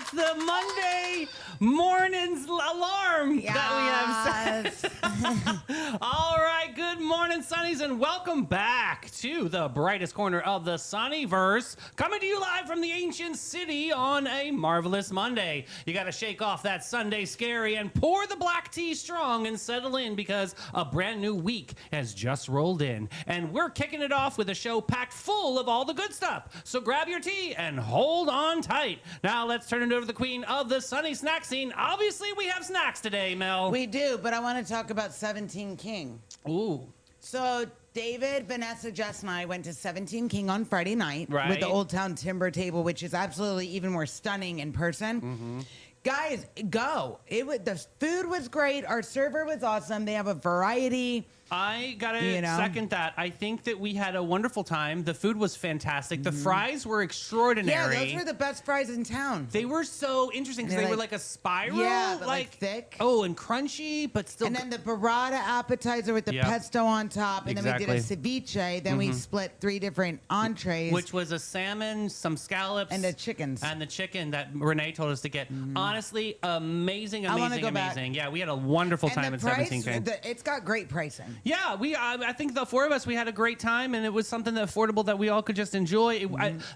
It's the Monday morning's alarm that we have set. All right, good morning, Sunnies, and welcome back to the brightest corner of the Sunnyverse, coming to you live from the ancient city on a marvelous Monday. You got to shake off that Sunday scary and pour the black tea strong and settle in because a brand new week has just rolled in, and we're kicking it off with a show packed full of all the good stuff. So grab your tea and hold on tight. Now let's turn it over to the queen of the sunny snack scene. Obviously, we have snacks today, Mel. We do, but I want to talk about 17 King. Ooh. So David, Vanessa, Jess, and I went to 17 King on Friday night Right. with the Old Town Timber table, which is absolutely even more stunning in person. Mm-hmm. Guys, go. The food was great. Our server was awesome. They have a variety. I gotta second that. I think that we had a wonderful time. The food was fantastic. The fries were extraordinary. Yeah, those were the best fries in town. They were so interesting because they were like a spiral. Yeah, but like thick. Oh, and crunchy, but still. And then the burrata appetizer with the pesto on top. And then we did a ceviche. Then we split 3 different entrees. Which was a salmon, some scallops. And the chickens. And the chicken that Renee told us to get. Honestly, amazing. Yeah, we had a wonderful time at 17 King. It's got great pricing. Yeah, I think the 4 of us, we had a great time, and it was something that affordable that we all could just enjoy.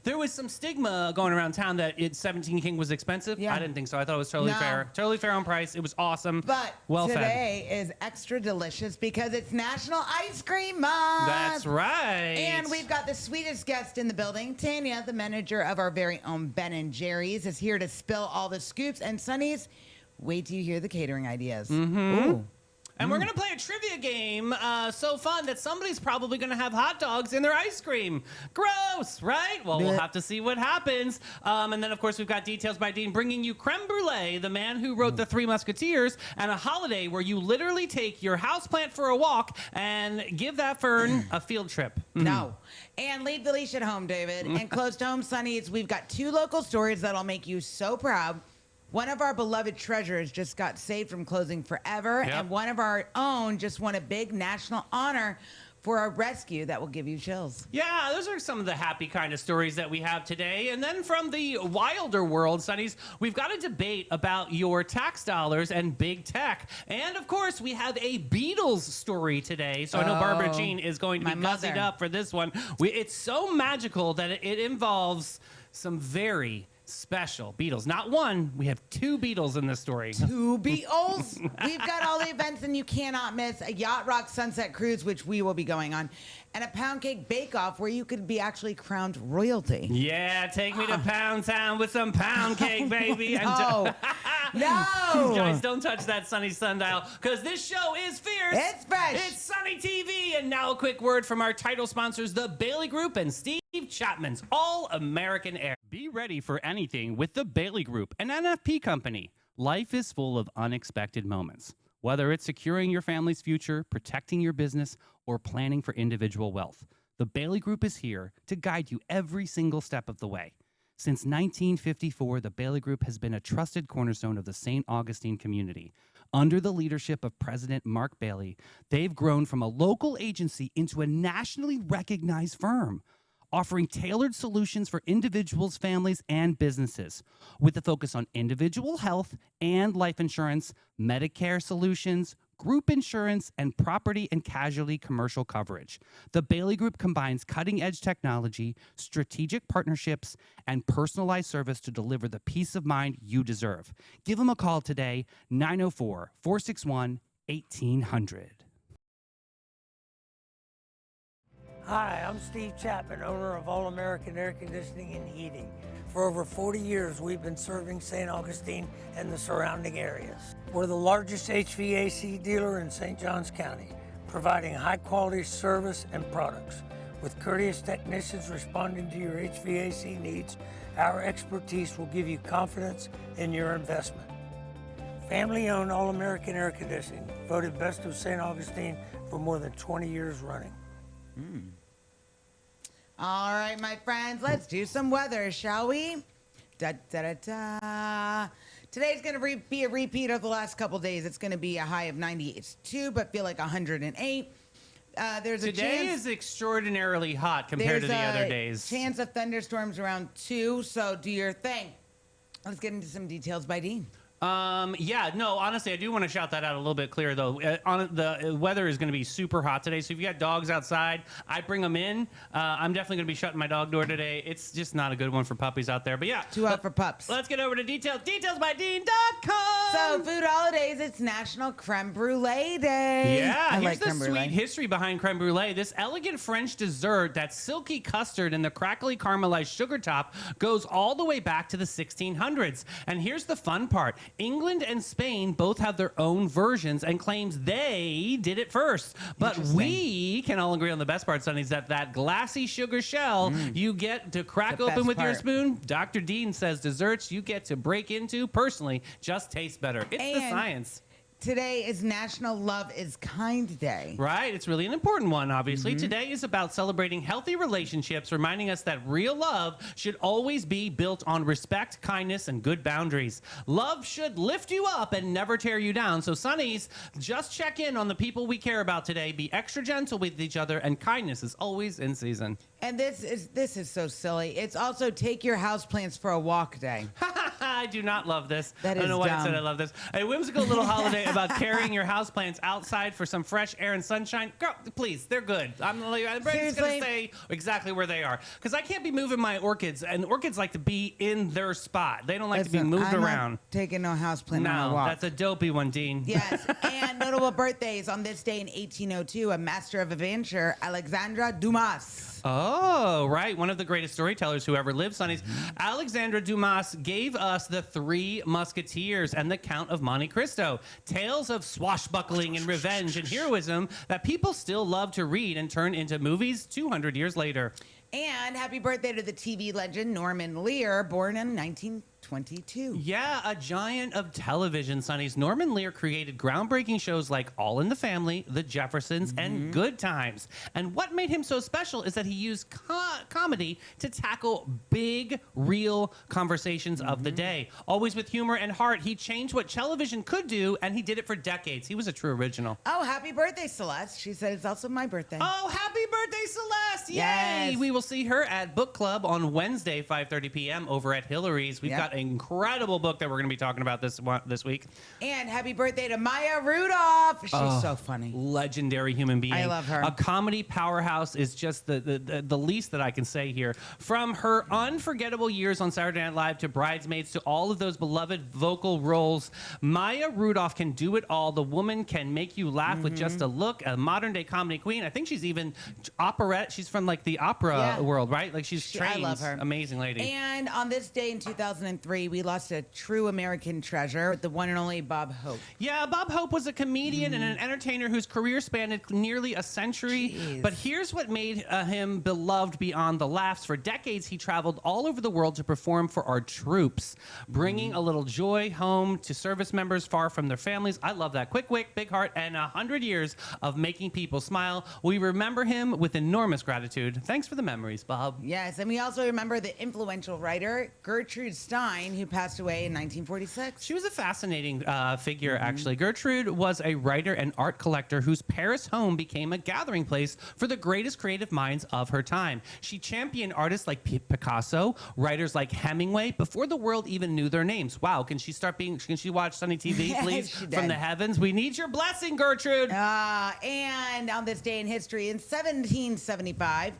There was some stigma going around town that 17 King was expensive. Yeah. I didn't think so. I thought it was totally fair. Totally fair on price. It was awesome. But today is extra delicious because it's National Ice Cream Month. That's right. And we've got the sweetest guest in the building. Tanya, the manager of our very own Ben & Jerry's, is here to spill all the scoops. And Sunnies, wait till you hear the catering ideas. Ooh. And we're going to play a trivia game so fun that somebody's probably going to have hot dogs in their ice cream. Gross, right? Well, we'll have to see what happens. And then, of course, we've got Details by Dean bringing you Creme Brulee, the man who wrote The Three Musketeers, and a holiday where you literally take your houseplant for a walk and give that fern a field trip. No. And leave the leash at home, David. And close to home, Sunnies, we've got 2 local stories that'll make you so proud. One of our beloved treasures just got saved from closing forever, and one of our own just won a big national honor for a rescue that will give you chills. Yeah, those are some of the happy kind of stories that we have today. And then from the wilder world, Sunnies, we've got a debate about your tax dollars and big tech. And, of course, we have a Beatles story today. So I know Barbara Jean is going to be gussied up for this one. It's so magical that it involves some very special Beatles. Not one. We have 2 Beatles in this story. 2 Beatles. We've got all the events and you cannot miss a Yacht Rock Sunset Cruise, which we will be going on, and a Pound Cake Bake-Off where you could be actually crowned royalty. Yeah, take me to Pound Town with some pound cake, baby. No. No. Guys, don't touch that Sunny sundial because this show is fierce. It's fresh. It's Sunny TV. And now a quick word from our title sponsors, the Bailey Group and Steve Chapman's All-American Air. Be ready for anything with the Bailey Group, an NFP company. Life is full of unexpected moments. Whether it's securing your family's future, protecting your business, or planning for individual wealth, the Bailey Group is here to guide you every single step of the way. Since 1954, the Bailey Group has been a trusted cornerstone of the St. Augustine community. Under the leadership of President Mark Bailey, they've grown from a local agency into a nationally recognized firm, offering tailored solutions for individuals, families, and businesses, with a focus on individual health and life insurance, Medicare solutions, group insurance, and property and casualty commercial coverage. The Bailey Group combines cutting-edge technology, strategic partnerships, and personalized service to deliver the peace of mind you deserve. Give them a call today, 904-461-1800. Hi, I'm Steve Chapman, owner of All American Air Conditioning and Heating. For over 40 years, we've been serving St. Augustine and the surrounding areas. We're the largest HVAC dealer in St. Johns County, providing high-quality service and products. With courteous technicians responding to your HVAC needs, our expertise will give you confidence in your investment. Family-owned All American Air Conditioning, voted Best of St. Augustine for more than 20 years running. All right, my friends, let's do some weather, shall we? Da, da, da, da. Today's going to be a repeat of the last couple days. It's going to be a high of 98.2, but feel like 108. There's a Today chance, is extraordinarily hot compared to the other days. Chance of thunderstorms around 2, so do your thing. Let's get into some details by Dean. Honestly, I do want to shout that out a little bit clearer, though. The weather is going to be super hot today, so if you got dogs outside, I bring them in. I'm definitely going to be shutting my dog door today. It's just not a good one for puppies out there, but yeah. Too hot for pups. Let's get over to details. Detailsbydean.com. So, food holidays, it's National Creme Brulee Day. Yeah, I here's like the creme sweet brulee. history behind creme brulee. This elegant French dessert, that silky custard and the crackly caramelized sugar top, goes all the way back to the 1600s. And here's the fun part. England and Spain both have their own versions and claims they did it first. But we can all agree on the best part, Sunnies, that glassy sugar shell you get to crack The open best with your part. spoon. Dr. Dean says desserts you get to break into, personally, just taste better. It's the And science. Today is National Love is Kind Day. Right. It's really an important one, obviously. Today is about celebrating healthy relationships, reminding us that real love should always be built on respect, kindness, and good boundaries. Love should lift you up and never tear you down. So, Sunnies, just check in on the people we care about today. Be extra gentle with each other, and kindness is always in season. And this is so silly. It's also Take Your Houseplants for a Walk Day. I do not love this. That I don't is know why I dumb. said I love this. A whimsical little holiday about carrying your houseplants outside for some fresh air and sunshine. Girl, please, they're good. I'm just going to Seriously? say exactly where they are. Because I can't be moving my orchids, and orchids like to be in their spot. They don't like to be Listen, moved I'm around. Not taking no houseplant on a No, walk. that's a dopey one, Dean. Yes, and notable birthdays on this day in 1802, a master of adventure, Alexandre Dumas. Oh, right. One of the greatest storytellers who ever lived, Sunnies. Alexandre Dumas gave us the Three Musketeers and the Count of Monte Cristo. Tales of swashbuckling and revenge and heroism that people still love to read and turn into movies 200 years later. And happy birthday to the TV legend Norman Lear, born in 1922. Yeah, a giant of television, Sunnies. Norman Lear created groundbreaking shows like All in the Family, The Jeffersons, and Good Times. And what made him so special is that he used comedy to tackle big, real conversations of the day. Always with humor and heart, he changed what television could do, and he did it for decades. He was a true original. Oh, happy birthday, Celeste. She said it's also my birthday. Oh, happy birthday, Celeste! Yay! Yes. We will see her at book club on Wednesday, 5:30 p.m. over at Hillary's. We've got an incredible book that we're going to be talking about this week. And happy birthday to Maya Rudolph. She's so funny. Legendary human being. I love her. A comedy powerhouse is just the least that I can say here. From her unforgettable years on Saturday Night Live to Bridesmaids to all of those beloved vocal roles, Maya Rudolph can do it all. The woman can make you laugh with just a look. A modern day comedy queen. I think she's even operette. She's from like the opera world, right? Like she's trained. I love her. Amazing lady. And on this day in 2003, we lost a true American treasure, the one and only Bob Hope. Yeah, Bob Hope was a comedian and an entertainer whose career spanned nearly a century. Jeez. But here's what made him beloved beyond the laughs. For decades, he traveled all over the world to perform for our troops, bringing a little joy home to service members far from their families. I love that. Quick wit, big heart, and 100 years of making people smile. We remember him with enormous gratitude. Thanks for the memories, Bob. Yes, and we also remember the influential writer Gertrude Stein, who passed away in 1946. She was a fascinating figure, actually. Gertrude was a writer and art collector whose Paris home became a gathering place for the greatest creative minds of her time. She championed artists like Picasso, writers like Hemingway, before the world even knew their names. Wow, can she watch Sunny TV, please? She From did. the heavens. We need your blessing, Gertrude. And on this day in history, in 1775,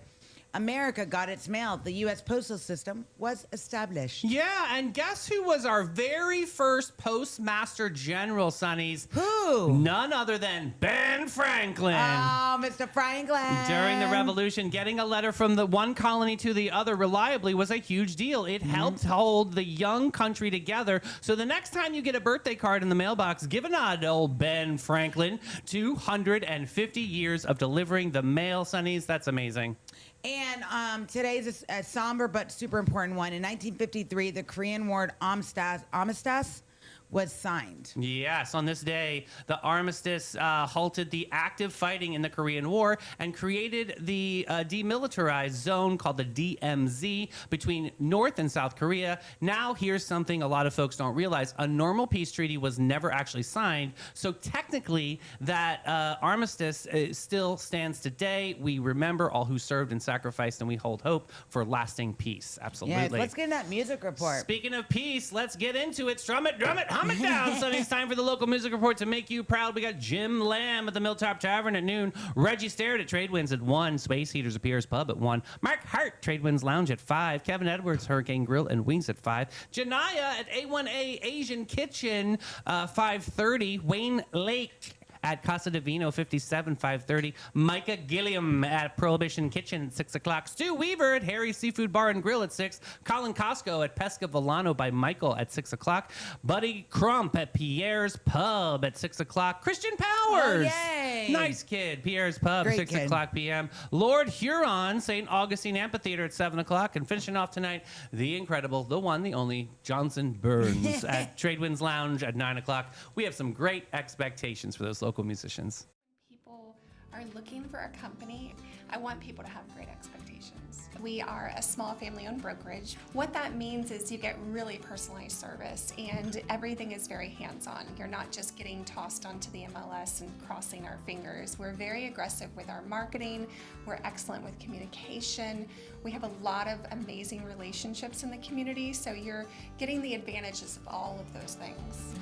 America got its mail. The U.S. postal system was established. Yeah, and guess who was our very first Postmaster General, Sunnies? Who? None other than Ben Franklin. Oh, Mr. Franklin. During the Revolution, getting a letter from the one colony to the other reliably was a huge deal. It helped hold the young country together. So the next time you get a birthday card in the mailbox, give a nod to old Ben Franklin. 250 years of delivering the mail, Sunnies. That's amazing. And today's a somber but super important one. In 1953, the Korean War armistice was signed. Yes, on this day, the armistice halted the active fighting in the Korean War and created the demilitarized zone called the DMZ between North and South Korea. Now, here's something a lot of folks don't realize. A normal peace treaty was never actually signed. So technically, that armistice still stands today. We remember all who served and sacrificed, and we hold hope for lasting peace. Absolutely. Yeah, let's get in that music report. Speaking of peace, let's get into it. Strum it, drum it, hum it down. Sonny, it's time for the local music report to make you proud. We got Jim Lamb at the Milltop Tavern at noon. Reggie Starrett at Tradewinds at 1. Space Heaters at Pierce Pub at 1. Mark Hart, Tradewinds Lounge at 5. Kevin Edwards, Hurricane Grill and Wings at 5. Janaya at A1A Asian Kitchen, 5:30. Wayne Lake at Casa Divino, 57, 5:30. Micah Gilliam at Prohibition Kitchen at 6 o'clock. Stu Weaver at Harry's Seafood Bar and Grill at 6. Colin Costco at Pesca Volano by Michael at 6 o'clock. Buddy Crump at Pierre's Pub at 6 o'clock. Christian Powers. Oh, yay. Nice kid. Pierre's Pub, Great 6 kid. o'clock p.m. Lord Huron, St. Augustine Amphitheater at 7 o'clock. And finishing off tonight, the incredible, the one, the only, Johnson Burns at Tradewinds Lounge at 9 o'clock. We have some great expectations for those local musicians. People are looking for a company. I want people to have great expectations. We are a small family-owned brokerage. What that means is you get really personalized service and everything is very hands-on. You're not just getting tossed onto the MLS and crossing our fingers. We're very aggressive with our marketing. We're excellent with communication. We have a lot of amazing relationships in the community, so you're getting the advantages of all of those things.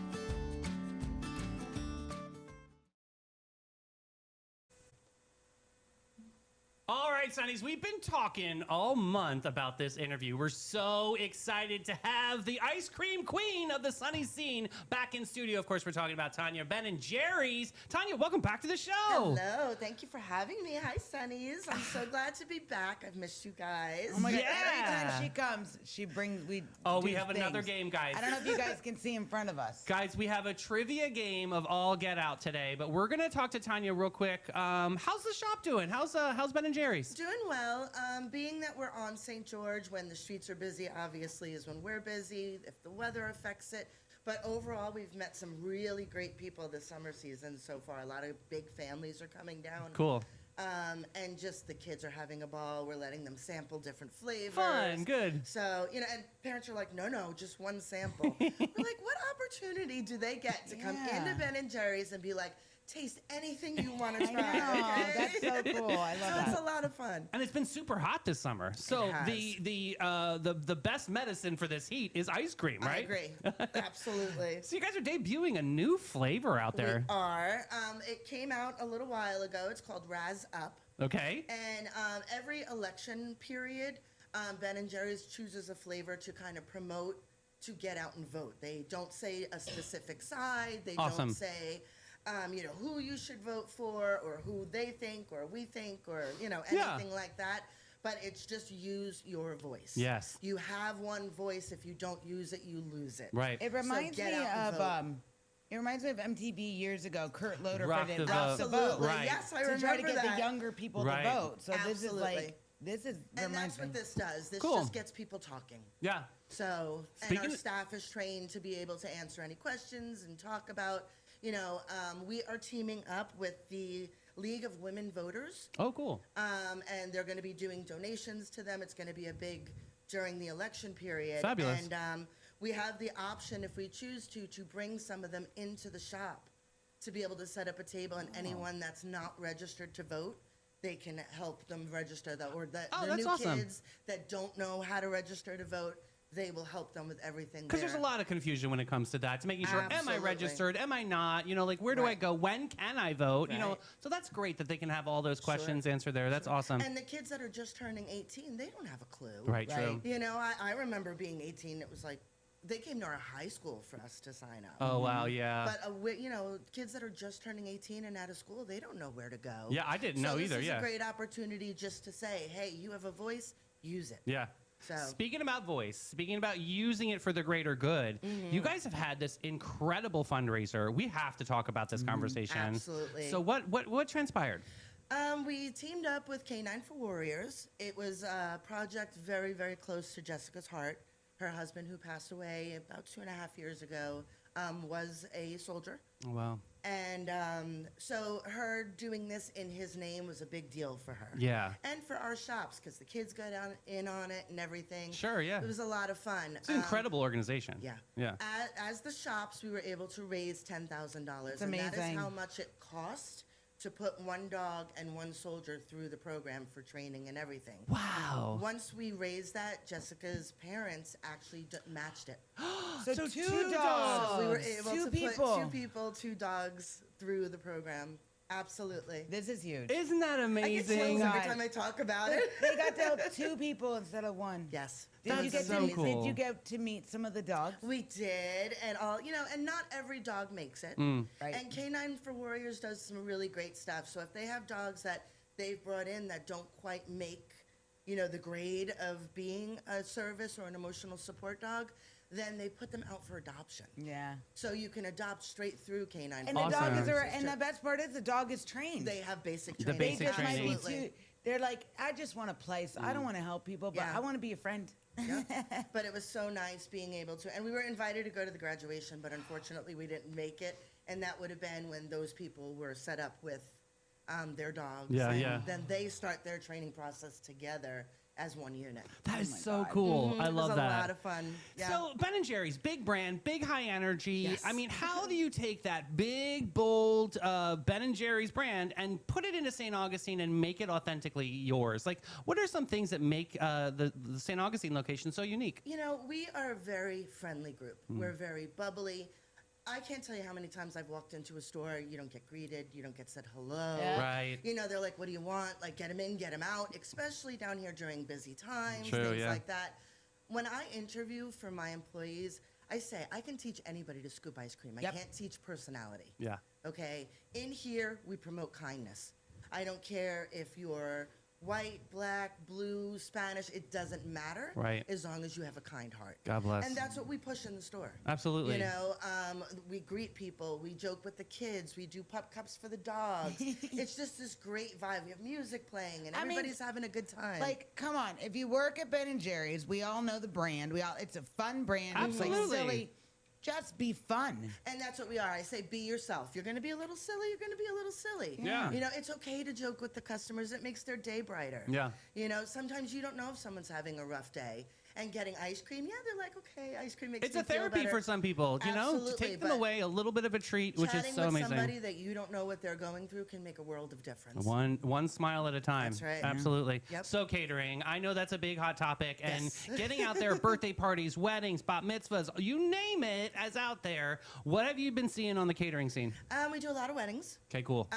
All right, Sunnies, we've been talking all month about this interview. We're so excited to have the ice cream queen of the Sunny scene back in studio. Of course, we're talking about Tanya, Ben, and Jerry's. Tanya, welcome back to the show. Hello, thank you for having me. Hi, Sunnies. I'm so glad to be back. I've missed you guys. Oh my God! Yeah. Every time she comes, she brings. We have another game, guys. I don't know if you guys can see in front of us. Guys, we have a trivia game of all get out today, but we're gonna talk to Tanya real quick. How's the shop doing? How's Ben and Jerry's? Doing well. Being that we're on St. George, when the streets are busy, obviously, is when we're busy, if the weather affects it. But overall, we've met some really great people this summer season so far. A lot of big families are coming down. Cool. And just the kids are having a ball. We're letting them sample different flavors. Fun, good. So, and parents are like, no, just one sample. We're like, what opportunity do they get to come into Ben & Jerry's and be like, taste anything you want to try? I know, that's so cool. I love that. It's a lot of fun. And it's been super hot this summer. So the best medicine for this heat is ice cream, right? I agree. Absolutely. So you guys are debuting a new flavor out there. We are. It came out a little while ago. It's called Raz Up. Okay. And every election period, Ben & Jerry's chooses a flavor to kind of promote to get out and vote. They don't say a specific side. They Awesome. don't say who you should vote for or who they think or we think or, anything like that. But it's just use your voice. Yes. You have one voice. If you don't use it, you lose it. Right. It reminds me get out and of vote. It reminds me of MTV years ago. Kurt Loder Rock did the Rock the Vote. Vote. Absolutely. Right. Yes, I To remember try to get that. the younger people Right. to vote. So Absolutely. this is And reminds that's me. what this does. This Cool. just gets people talking. Yeah. So, and Speaking our of- staff is trained to be able to answer any questions and talk about, we are teaming up with the League of Women Voters, Oh, cool. and they're going to be doing donations to them. It's going to be a big during the election period. Fabulous. And we have the option, if we choose to bring some of them into the shop to be able to set up a table, and anyone that's not registered to vote, they can help them register the that's new awesome. kids that don't know how to register to vote. They will help them with everything. Because there's a lot of confusion when it comes to that. It's making sure, am I Absolutely. registered? Am I not? Where do I Right. go? When can I vote? Right. So that's great that they can have all those questions answered there. That's awesome. And the kids that are just turning 18, they don't have a clue. Right, true. I remember being 18. It was like they came to our high school for us to sign up. Oh, wow, yeah. But kids that are just turning 18 and out of school, they don't know where to go. Yeah, I didn't know either, This is yeah. a great opportunity just to say, hey, you have a voice, use it. Yeah. So- Speaking about voice, speaking about using it for the greater good, you guys have had this incredible fundraiser. We have to talk about this conversation. Absolutely. So what transpired? We teamed up with K9 for Warriors. It was a project very, very close to Jessica's heart. Her husband, who passed away about 2.5 years ago, was a soldier. Oh, wow. And so her doing this in his name was a big deal for her. Yeah. And for our shops, because the kids got in on it and everything. Sure, yeah. It was a lot of fun. It's an incredible organization. Yeah. Yeah. As the shops, we were able to raise $10,000. And that amazing. is how much it cost to put one dog and one soldier through the program for training and everything. Wow. Once we raised that, Jessica's parents actually matched it. So, two dogs. So we were able Two to people. put 2 people, 2 dogs through the program. Absolutely. This is huge. Isn't that I get amazing? chills every God. time I talk about it. They got to help 2 people instead of 1. Yes. Did you That's get so to, cool. Did you get to meet some of the dogs? We did, and and not every dog makes it. Right. And Canine for Warriors does some really great stuff. So if they have dogs that they've brought in that don't quite make, the grade of being a service or an emotional support dog, then they put them out for adoption. Yeah. So you can adopt straight through Canine. And for the dog Awesome. is, and the best part is the dog is trained. They have basic The training. basic They just might be training. too. They're like, I just want to play. So I don't want to help people, but Yeah. I want to be a friend. Yeah. But it was so nice being able to, and we were invited to go to the graduation, but unfortunately we didn't make it, and that would have been when those people were set up with their dogs. Yeah, and yeah. Then they start their training process together as one unit. That is my so God. cool. I It love was that. a lot of fun. Yeah. So Ben & Jerry's, big brand, big high energy. Yes. I mean, how do you take that big, bold Ben & Jerry's brand and put it into St. Augustine and make it authentically yours? Like, what are some things that make the St. Augustine location so unique? We are a very friendly group. We're very bubbly. I can't tell you how many times I've walked into a store, you don't get greeted, you don't get said hello. Yeah. Right. They're like, what do you want? Like, get them in, get them out, especially down here during busy times, True, things yeah. like that. When I interview for my employees, I say, I can teach anybody to scoop ice cream. Yep. I can't teach personality. Yeah. Okay? In here, we promote kindness. I don't care if you're white, black, blue, Spanish, it doesn't matter. Right. As long as you have a kind heart. God bless. And that's what we push in the store. Absolutely. We greet people, we joke with the kids, we do pup cups for the dogs. It's just this great vibe. We have music playing and I mean, everybody's having a good time. Like, come on. If you work at Ben & Jerry's, we all know the brand. It's a fun brand. It's Absolutely. like silly. Just be fun. And that's what we are. I say, be yourself. You're going to be a little silly. You're going to be a little silly. Yeah. It's okay to joke with the customers. It makes their day brighter. Yeah. Sometimes you don't know if someone's having a rough day. And getting ice cream, yeah, they're like, okay, ice cream makes It's me a feel therapy better. for some people, to Absolutely, take them but away, a little bit of a treat, which is Chatting so with amazing. somebody that you don't know what they're going through can make a world of difference. One smile at a time. That's right. Absolutely. Yep. So catering, I know that's a big hot topic, and Yes. getting out there, birthday parties, weddings, bat mitzvahs, you name it, as out there. What have you been seeing on the catering scene? We do a lot of weddings. Okay, cool.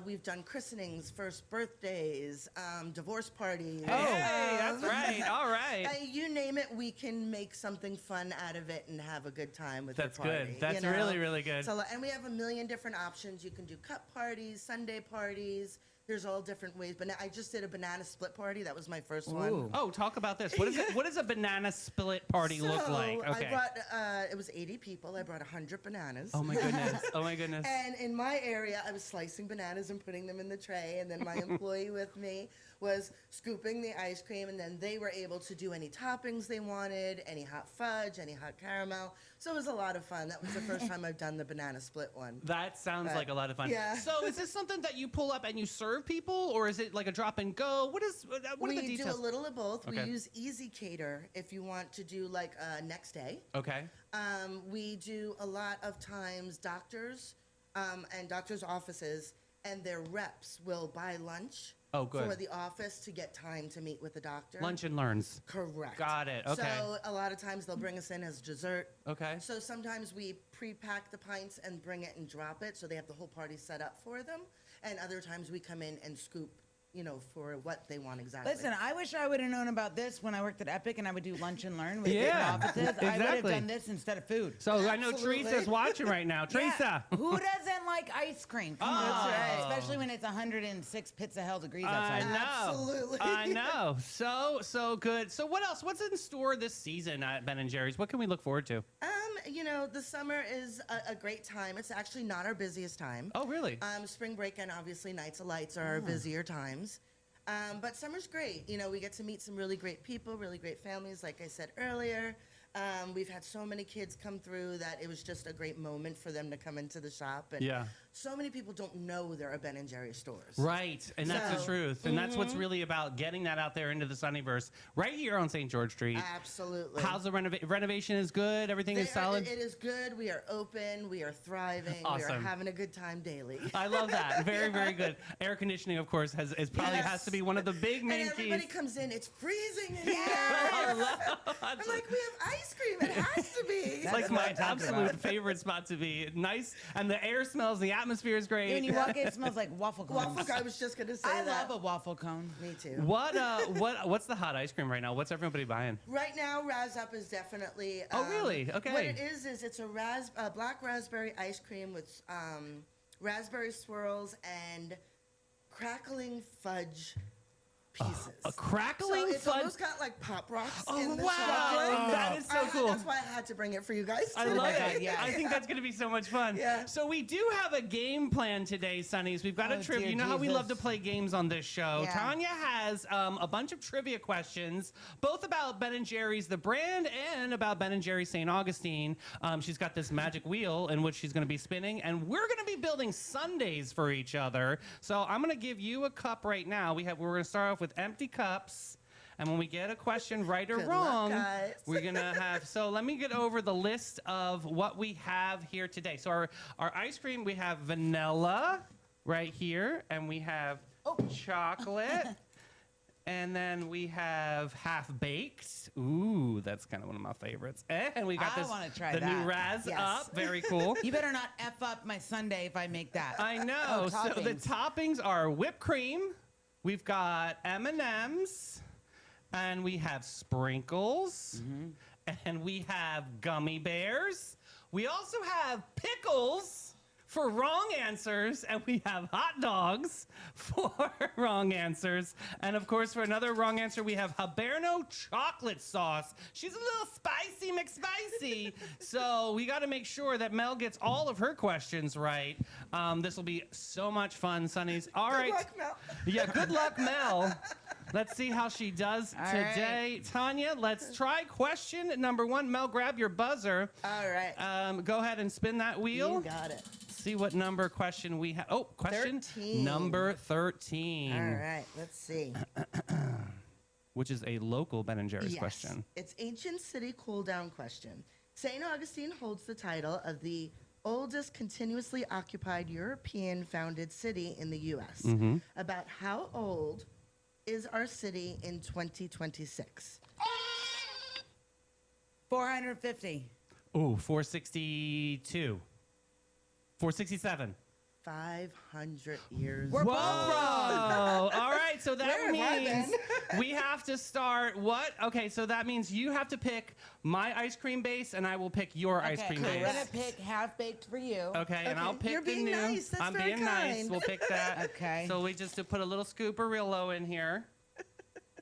We've done christenings, first birthdays, divorce parties. Hey, that's right. All right. You name it, we can make something fun out of it and have a good time with That's your party. good. That's really, really good. So, and we have a million different options. You can do cup parties, Sunday parties. There's all different ways. But I just did a banana split party. That was my first one. Ooh. Oh, talk about this. What is it? What does a banana split party look like? So, Okay. I brought, it was 80 people. I brought 100 bananas. Oh my goodness. Oh my goodness. And in my area, I was slicing bananas and putting them in the tray. And then my employee with me was scooping the ice cream. And then they were able to do any toppings they wanted, any hot fudge, any hot caramel. So it was a lot of fun. That was the first time I've done the banana split one. That sounds like a lot of fun. Yeah. So is this something that you pull up and you serve people, or is it like a drop and go? What are the We do details? a little of both. Okay. We use Easy Cater if you want to do like next day. Okay. We do a lot of times doctors and doctors' offices and their reps will buy lunch Oh, good. for the office to get time to meet with the doctor. Lunch and learns. Correct. Got it. Okay. So a lot of times they'll bring us in as dessert. Okay. So sometimes we pre-pack the pints and bring it and drop it so they have the whole party set up for them. And other times we come in and scoop, for what they want exactly. Listen, I wish I would have known about this when I worked at Epic and I would do lunch and learn with Yeah, different offices. I would have exactly. done this instead of food. So I know Absolutely. Teresa's watching right now. Teresa. Yeah, who doesn't like ice cream? Come on. That's right. Especially when it's 106 pizza hell degrees I outside. know. Absolutely. I know. So good. So what else? What's in store this season at Ben & Jerry's? What can we look forward to? The summer is a great time. It's actually not our busiest time. Oh, really? Spring break and obviously Nights of Lights are our busier times. But summer's great. We get to meet some really great people, really great families, like I said earlier. We've had so many kids come through that it was just a great moment for them to come into the shop. And Yeah. so many people don't know there are Ben and Jerry stores. Right, and that's the So- truth, and that's what's really about getting that out there into the Sunnyverse right here on St. George Street. Absolutely. How's the renovation? Is good. Everything is solid. It is good. We are open. We are thriving. We are Awesome. having a good time daily. I love that. Very, very good. Air conditioning, of course, is probably Yes. has to be one of the big main And everybody keys. comes in. It's freezing in here. I love- I'm like, we have ice cream. It has to be. It's like That's my what I'm talking absolute about. favorite spot to be. Nice, and the air smells. The atmosphere is great. When you walk in, it smells like waffle cones. Waffle. I was just gonna say I that. love a waffle cone. Me too. What's the hot ice cream right now? What's everybody buying? Right now, Raz Up is definitely. Oh, really? Okay. What it is it's a black raspberry ice cream with raspberry swirls and crackling fudge pieces. A crackling so it's fudge. almost got like Pop Rocks Oh, in the wow. chocolate. That is so cool. That's why I had to bring it for you guys. I today. love God, it. yeah. I think that's going to be so much fun. Yeah. So we do have a game plan today, Sunnies. We've got a Oh, trivia. dear You know how we Jesus. love to play games on this show. Yeah. Tanya has a bunch of trivia questions, both about Ben and Jerry's the brand and about Ben and Jerry's St. Augustine. She's got this magic wheel in which she's going to be spinning, and we're going to be building sundaes for each other. So I'm going to give you a cup right now. We're going to start off with empty cups. And when we get a question right or Good luck, wrong, guys. we're going to have. So let me get over the list of what we have here today. So our ice cream, we have vanilla right here, and we have chocolate. And then we have half baked. Ooh, that's kind of one of my favorites. And we got I this wanna try the new that. Raz Yes. Up. Very cool. You better not F up my Sunday if I make that. I know. Oh, So the toppings. toppings are whipped cream. We've got M&Ms. And we have sprinkles. And we have gummy bears. We also have pickles for wrong answers. And we have hot dogs for wrong answers. And of course, for another wrong answer, we have habanero chocolate sauce. She's a little spicy McSpicy. So we got to make sure that Mel gets all of her questions right. This will be so much fun, Sunnies. All right. Good luck, Mel. Yeah, good luck, Mel. Let's see how she does All today. Tanya, let's try question number 1. Mel, grab your buzzer. All right. Go ahead and spin that wheel. You got it. See what number question we have. Oh, question 13. number 13. All right. Let's see. Which is a local Ben and Jerry's Yes. question. It's ancient city cool down question. St. Augustine holds the title of the oldest continuously occupied European founded city in the U.S. Mm-hmm. About how old is our city in 2026? 450. Ooh, 462. 467. 500 years. We're Whoa! both wrong. All right, so that Where have I means we have to start what? Okay, so that means you have to pick my ice cream base, and I will pick your ice cream I'm base. gonna pick half baked for you. Okay, and I'll Okay, pick you're the being new. nice. That's I'm very being nice. kind. We'll pick that. Okay. So we just to put a little scoop of Rillo in here. I'm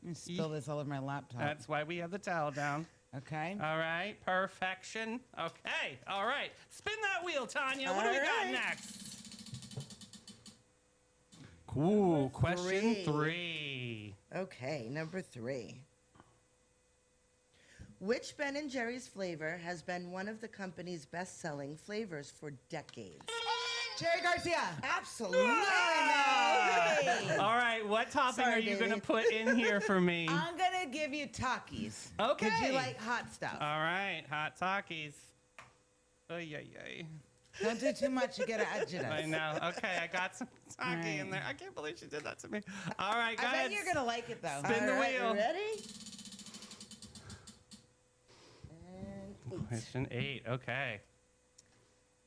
gonna spill this all over my laptop. That's why we have the towel down. Okay. All right, perfection. Okay, all right. Spin that wheel, Tanya. What do we All got right. next? Cool. Question 3. 3. Okay, number 3. Which Ben and Jerry's flavor has been one of the company's best-selling flavors for decades? Jerry Garcia. Absolutely. Hey. All right, what topping Sorry, are you going to baby. put in here for me? I'm gonna give you Takis. Okay. Cause you like hot stuff. All right, hot Takis. Ay, ay, ay. Don't do too much, you get an adjutant. I know. Okay, I got some Taki in there. I can't believe she did that to me. All right, go I ahead. bet you're gonna like it though. Spin the All right, wheel. you ready? And 8. Question 8. Okay.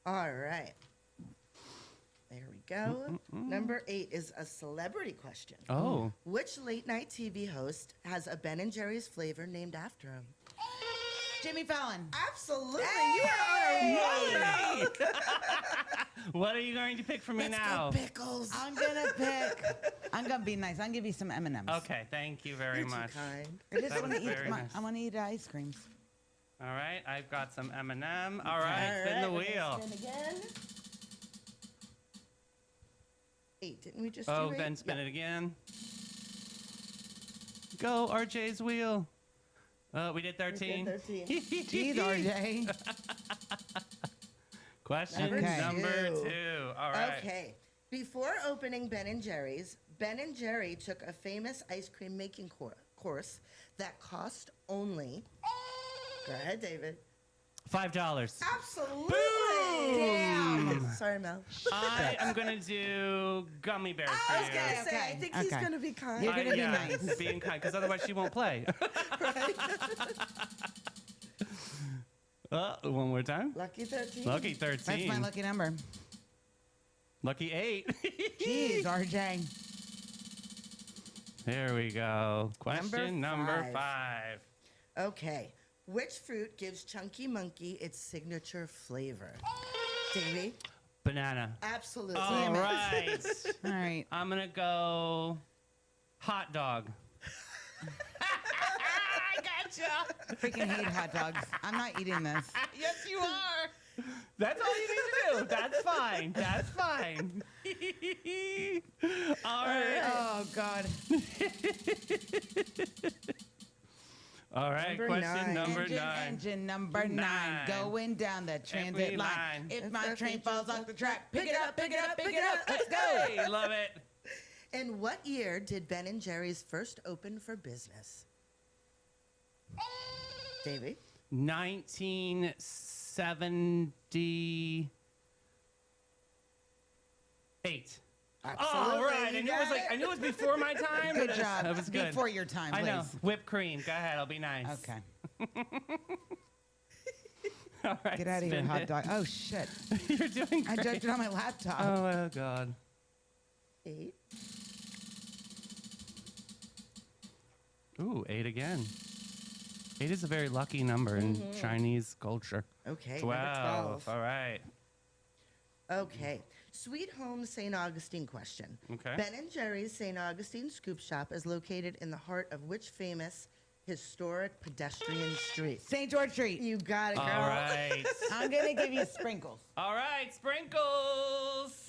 All right. There we go. Number 8 is a celebrity question. Oh. Which late night TV host has a Ben and Jerry's flavor named after him? Jimmy Fallon. Absolutely. Hey! You are on a roll. What are you going to pick for me Let's now? go pickles. I'm gonna be nice. I'm gonna give you some M&Ms. Okay, thank you very You're too much. kind. I just That want to was eat. very nice. I want to eat ice creams. All right, I've got some M&M. All right, spin the we're gonna wheel. Spin again. 8. Didn't we just Oh, do 8? then spin it again. Go, RJ's wheel. We did 13. 13. Jeez, RJ. Question Okay. number 2. All right. Okay. Before opening Ben & Jerry's, Ben & Jerry took a famous ice cream making course that cost only... Go ahead, David. $5. Absolutely. Damn. Sorry, Mel. I am going to do gummy bears for I was you. going to say, I Okay, think he's okay. going to be kind. You're gonna be Yeah, nice. being kind, because otherwise she won't play. One more time. Lucky 13. Lucky 13. That's my lucky number. Lucky 8. Jeez, RJ. There we go. Question number Number 5. Okay. Which fruit gives Chunky Monkey its signature flavor? Davey? Banana. Absolutely. All right. All right. I'm going to go hot dog. I gotcha. I freaking hate hot dogs. I'm not eating this. Yes, you are. That's all you need to do. That's fine. That's fine. All right. Oh, God. All right. Number Question 9. number Engine, 9. engine number 9. 9. Going down the transit Every line. line. If my train falls off the track, pick it up, pick it up, pick it up. Let's go. Hey, love it. In what year did Ben & Jerry's first open for business? Davey? 1978. Absolutely. All right. You I knew it got was like I knew it was before my time. Good but job. That was good. Before your time, I please. know. Whipped cream. Go ahead. I'll be nice. Okay. All right. Get out of here, spin hot it. dog. Oh, shit. You're doing great. I judged it on my laptop. Oh God. 8. Ooh, 8 again. 8 is a very lucky number in Chinese culture. Okay. 12. Number 12. All right. Okay. Sweet Home St. Augustine question. Okay. Ben & Jerry's St. Augustine Scoop Shop is located in the heart of which famous historic pedestrian street? St. George Street. You got it, girl. All right. I'm going to give you sprinkles. All right. Sprinkles.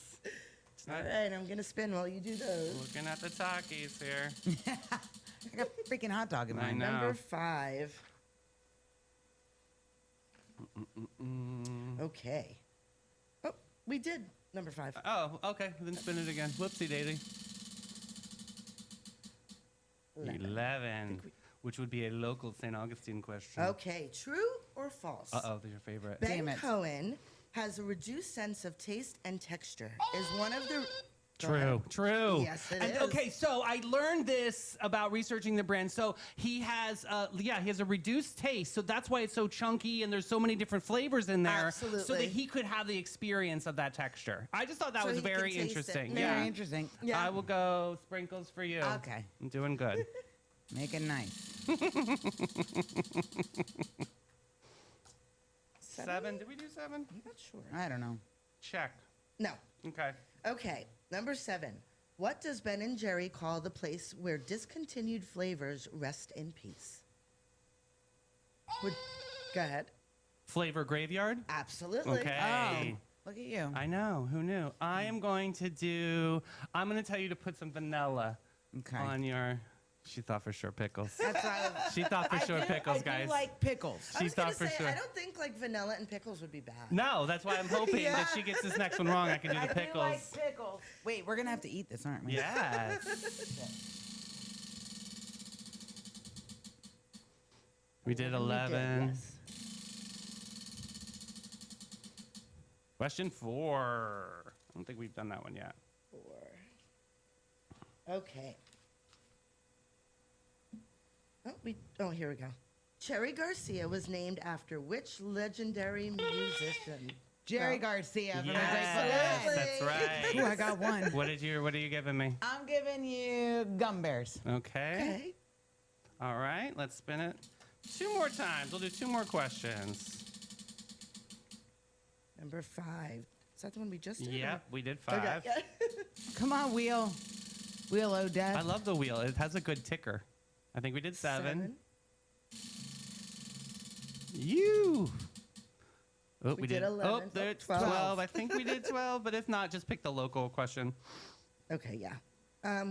All right, I'm going to spin while you do those. Looking at the Takis here. I got a freaking hot dog in I mine. know. Number 5. Okay. Oh, we did number 5. Oh, okay. Then spin it again. Whoopsie daisy. 11. Which would be a local St. Augustine question. Okay, true or false? Uh-oh, that's your favorite. Ben Damn it. Cohen has a reduced sense of taste and texture. Is one of the... Go True, ahead. true. Yes, it And, is. okay, so I learned this about researching the brand. So he has, he has a reduced taste. So that's why it's so chunky and there's so many different flavors in there. So Absolutely. that he could have the experience of that texture. I just thought that So was he can very taste it. interesting. Very Yeah. interesting. Yeah. I will go sprinkles for you. Okay. I'm doing good. Make it nice. 7. Did we do 7? I'm not sure. I don't know. Check. No. Okay. Okay, number 7. What does Ben & Jerry call the place where discontinued flavors rest in peace? Go ahead. Flavor graveyard? Absolutely. Okay. Oh, look at you. I know. Who knew? I am going to do. I'm going to tell you to put some vanilla Okay. on your. She thought for sure pickles. That's right. She thought for sure pickles, I guys. do like pickles. I She was gonna thought for say, sure. I don't think like vanilla and pickles would be bad. No, that's why I'm hoping that she gets this next one wrong. I can do I the do pickles. like pickles. Wait, we're going to have to eat this, aren't we? Yes. We did 11. Yes. Question 4. I don't think we've done that one yet. 4. Okay. Oh, here we go. Cherry Garcia was named after which legendary musician? Jerry Well, Garcia from the Yes, Grateful Dead. that's right. Ooh, I got one. What are you giving me? I'm giving you gum bears. Okay. Okay. All right, let's spin it 2 more times. We'll do 2 more questions. Number 5. Is that the one we just did? Yep, we did 5. Okay. Come on, Wheel. Wheel Odette. I love the wheel. It has a good ticker. I think we did 7. You. Oh, We did 11. Oh, there, 12. I think we did 12, but if not, just pick the local question. Okay, yeah.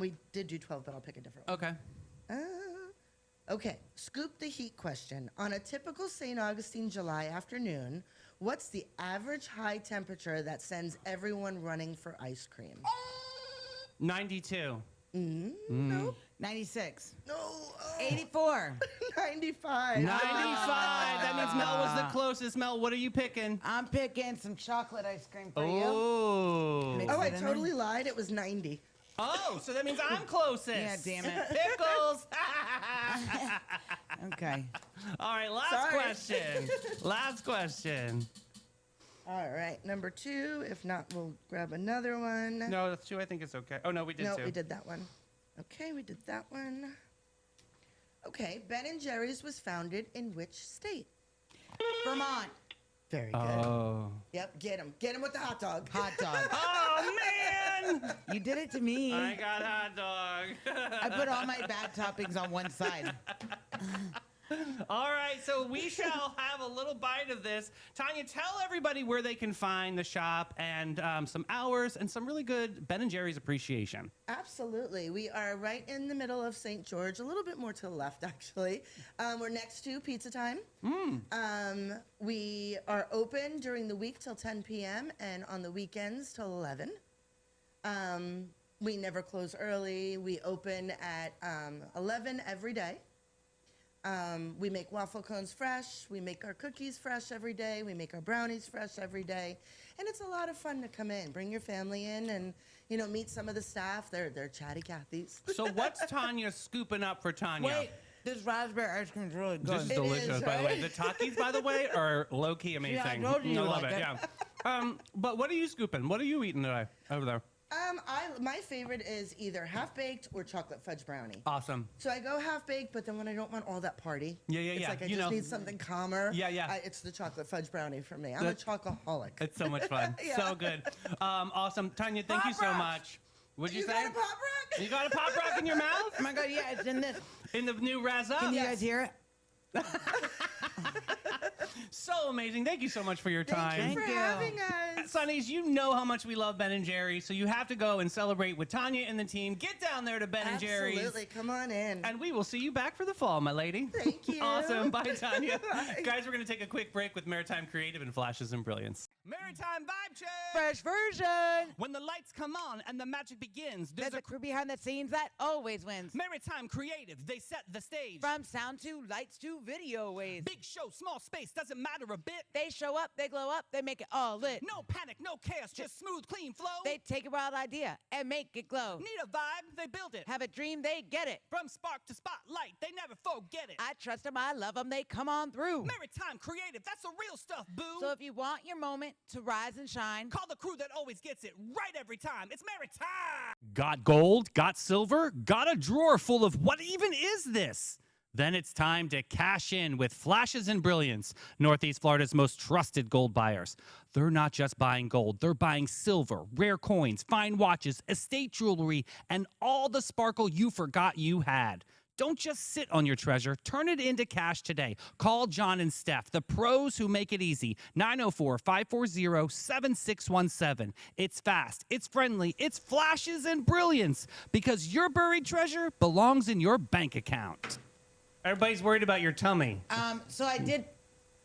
We did do 12, but I'll pick a different one. Okay. Okay, scoop the heat question. On a typical St. Augustine July afternoon, what's the average high temperature that sends everyone running for ice cream? 92. No. 96. No. Oh, 84. 95. 95. That means Mel was the closest. Mel, what are you picking? I'm picking some chocolate ice cream for you. Oh. Mix Oh, I it in totally lied. It was 90. Oh, so that means I'm closest. Yeah, damn it. Pickles. Okay. All right, last Sorry. question. Last question. All right, number 2. If not, we'll grab another one. No, that's 2. I think it's okay. Oh, no, we did No, 2. we did that one. Okay, we did that one. Okay, Ben and Jerry's was founded in which state? Vermont. Very good. Oh. Yep, get him. Get him with the hot dog. Hot dog. Oh, man. You did it to me. I got hot dog. I put all my bad toppings on one side. All right, so we shall have a little bite of this. Tanya, tell everybody where they can find the shop and some hours and some really good Ben & Jerry's appreciation. Absolutely. We are right in the middle of St. George, a little bit more to the left, actually. We're next to Pizza Time. We are open during the week till 10 p.m. and on the weekends till 11. We never close early. We open at 11 every day. We make waffle cones fresh. We make our cookies fresh every day. We make our brownies fresh every day. And it's a lot of fun to come in. Bring your family in and, meet some of the staff. They're chatty Cathys. So what's Tanya scooping up for Tanya? Wait, this raspberry ice cream is really good. This is It delicious, is, by the way. right? The Takis, by the way, are low-key amazing. I told you I you love like it, it. yeah. But what are you scooping? What are you eating today over there? My favorite is either half-baked or chocolate fudge brownie. Awesome. So I go half-baked, but then when I don't want all that party, Yeah, yeah, it's yeah. like I You just know. need something calmer. Yeah, yeah. It's the chocolate fudge brownie for me. I'm a That's- chocoholic. It's so much fun. Yeah. So good. Awesome. Tanya, thank you Pop so Rocks. much. What'd you You say? got a Pop Rock? You got a Pop Rock in your mouth? Oh my God, yeah, it's in this. In the new Razz Up? Can you guys hear it? So amazing. Thank you so much for your time. Thank you for Thank you. having us. Sunnies, you know how much we love Ben & Jerry's, so you have to go and celebrate with Tanya and the team. Get down there to Ben & Jerry's. Absolutely. Come on in. And we will see you back for the fall, my lady. Thank you. Awesome. Bye, Tanya. Bye. Guys, we're going to take a quick break with Maritime Creative and Flashes and Brilliance. Maritime Vibe Check! Fresh version. When the lights come on and the magic begins, There's a crew behind the scenes that always wins. Maritime Creative, they set the stage. From sound to lights to video waves. Big show, small space, doesn't matter a bit. They show up, they glow up, they make it all lit. No panic, no chaos, just smooth, clean flow. They take a wild idea and make it glow. need a vibe, they build it. Have a dream, they get it. From spark to spotlight, they never forget it. I trust them, I love them, they come on through. Maritime Creative, that's the real stuff, boo. So if you want your moment to rise and shine, Call the crew that always gets it right every time. It's Maritime. Got gold? Got silver? Got a drawer full of what even is this? Then it's time to cash in with Flashes and Brilliance, Northeast Florida's most trusted gold buyers. They're not just buying gold, they're buying silver, rare coins, fine watches, estate jewelry, and all the sparkle you forgot you had. Don't just sit on your treasure. Turn it into cash today. Call John and Steph, the pros who make it easy. 904-540-7617. It's fast, it's friendly, it's Flashes and Brilliance, because your buried treasure belongs in your bank account. Everybody's worried about your tummy. so I did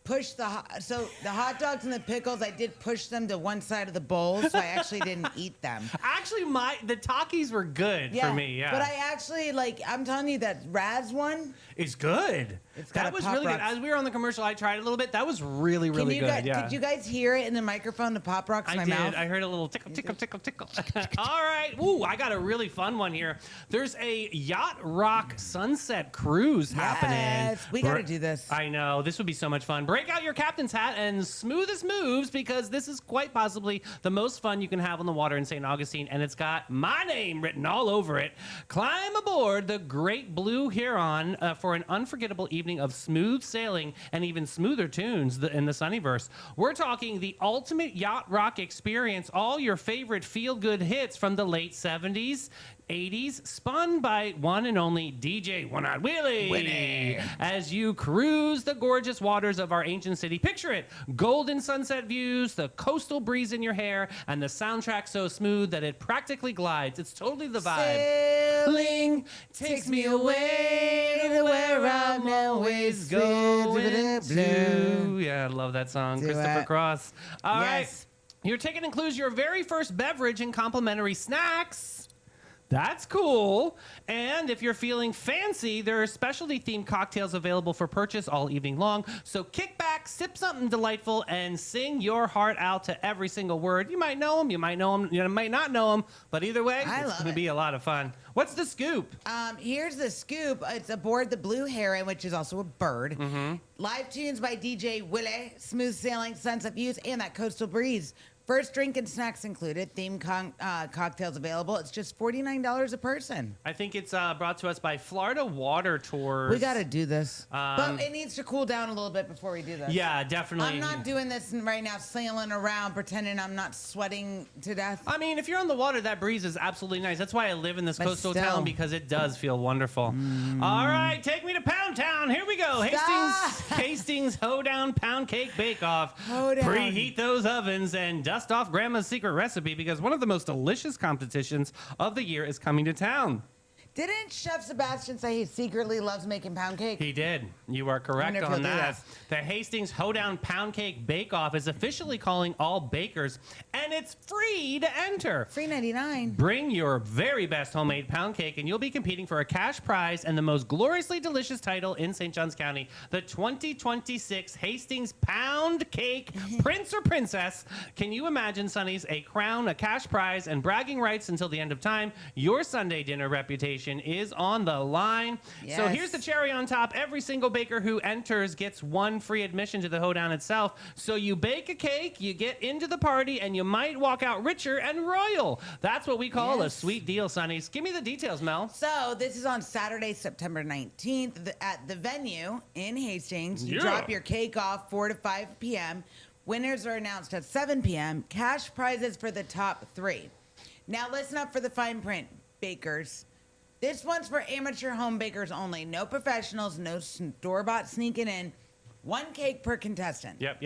push the hot dogs and the pickles, I did push them to one side of the bowl, so I actually didn't eat them. Actually, the Takis were good for me, yeah. But I actually, I'm telling you, that Raz one, It's good. It's got That a was Pop really good. Rocks. As we were on the commercial, I tried it a little bit. That was really, really good. Yeah. Could you guys hear it in the microphone, the Pop Rocks in I my did. mouth? I heard a little tickle, tickle, tickle, tickle. All right. Ooh, I got a really fun one here. There's a Yacht Rock Sunset Cruise happening. Yes, we gotta do this. I know. This would be so much fun. Break out your captain's hat and smoothest moves, because this is quite possibly the most fun you can have on the water in St. Augustine, and it's got my name written all over it. Climb aboard the Great Blue Heron for an unforgettable evening of smooth sailing and even smoother tunes in the Sunnyverse. We're talking the ultimate yacht rock experience, all your favorite feel-good hits from the late 70s, 80s, spun by one and only DJ One-Eyed Willie. As you cruise the gorgeous waters of our ancient city, picture it: golden sunset views, the coastal breeze in your hair, and the soundtrack so smooth that it practically glides. It's totally the vibe. Sailing takes me away to where is going to. Yeah, I love that song. Do Christopher it. Cross. All right. Yes. Your ticket includes your very first beverage and complimentary snacks. That's cool. And if you're feeling fancy, there are specialty-themed cocktails available for purchase all evening long. So kick back, sip something delightful, and sing your heart out to every single word. You might know them, you might know them, you might not know them, but either way, it's going to be a lot of fun. What's the scoop? Here's the scoop. It's aboard the Blue Heron, which is also a bird. Live tunes by DJ Willie, smooth sailing, sunset views, and that coastal breeze. First drink and snacks included. Themed cocktails available. It's just $49 a person. I think it's brought to us by Florida Water Tours. We got to do this. But it needs to cool down a little bit before we do this. Yeah, definitely. I'm not doing this right now, sailing around, pretending I'm not sweating to death. I mean, if you're on the water, that breeze is absolutely nice. That's why I live in this coastal town, because it does feel wonderful. All right, take me to Pound Town. Here we go. Hastings Hoedown Pound Cake Bake Off. Preheat those ovens and dust off Grandma's secret recipe, because one of the most delicious competitions of the year is coming to town. Didn't Chef Sebastian say he secretly loves making pound cake? He did. You are correct if on he'll do that. this. The Hastings Hoedown Pound Cake Bake Off is officially calling all bakers, and it's free to enter. Free 99. Bring your very best homemade pound cake, and you'll be competing for a cash prize and the most gloriously delicious title in St. Johns County, the 2026 Hastings Pound Cake Prince or Princess. Can you imagine, Sunnies, a crown, a cash prize, and bragging rights until the end of time? Your Sunday dinner reputation is on the line. Yes. So here's the cherry on top. Every single baker who enters gets one free admission to the hoedown itself. So you bake a cake, you get into the party, and you might walk out richer and royal. That's what we call a sweet deal, Sunnies. Give me the details, Mel. So this is on Saturday, September 19th at the venue in Hastings. You drop your cake off 4 to 5 p.m. Winners are announced at 7 p.m. Cash prizes for the top 3. Now listen up for the fine print, bakers. This one's for amateur home bakers only. No professionals, no store-bought sneaking in. 1 cake per contestant. Yep.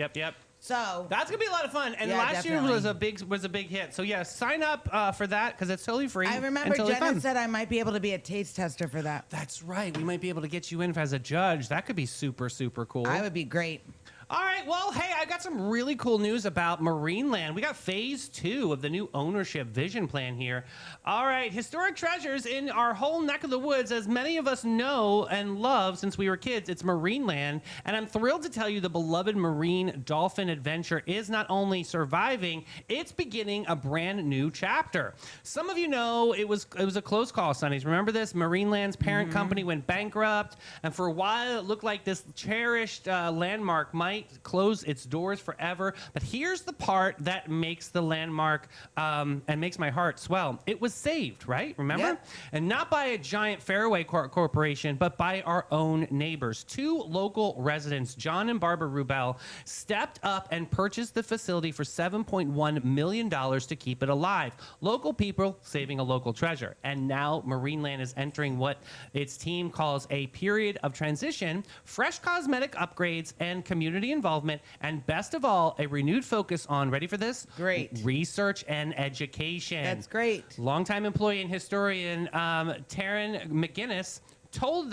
So that's gonna be a lot of fun. And Yeah, last year definitely. was a big hit. So yeah, sign up for that, because it's totally free. I remember and totally Jenna fun. said I might be able to be a taste tester for that. That's right. We might be able to get you in as a judge. That could be super, super cool. I would be great. All right, well, hey, I got some really cool news about Marineland. We got phase 2 of the new ownership vision plan here. All right, historic treasures in our whole neck of the woods, as many of us know and love since we were kids. It's Marineland, and I'm thrilled to tell you the beloved marine dolphin adventure is not only surviving, it's beginning a brand new chapter. Some of you know it was a close call, Sunnies. Remember this? Marineland's parent company went bankrupt, and for a while it looked like this cherished landmark might close its doors forever. But here's the part that makes the landmark and makes my heart swell. It was saved, right? Remember? Yep. And not by a giant Fairway corporation, but by our own neighbors. 2 local residents, John and Barbara Rubel, stepped up and purchased the facility for $7.1 million to keep it alive. Local people saving a local treasure. And now Marineland is entering what its team calls a period of transition, fresh cosmetic upgrades, and community involvement, and best of all, a renewed focus on, ready for this? Great. Research and education. That's great. Longtime employee and historian Taryn McGinnis told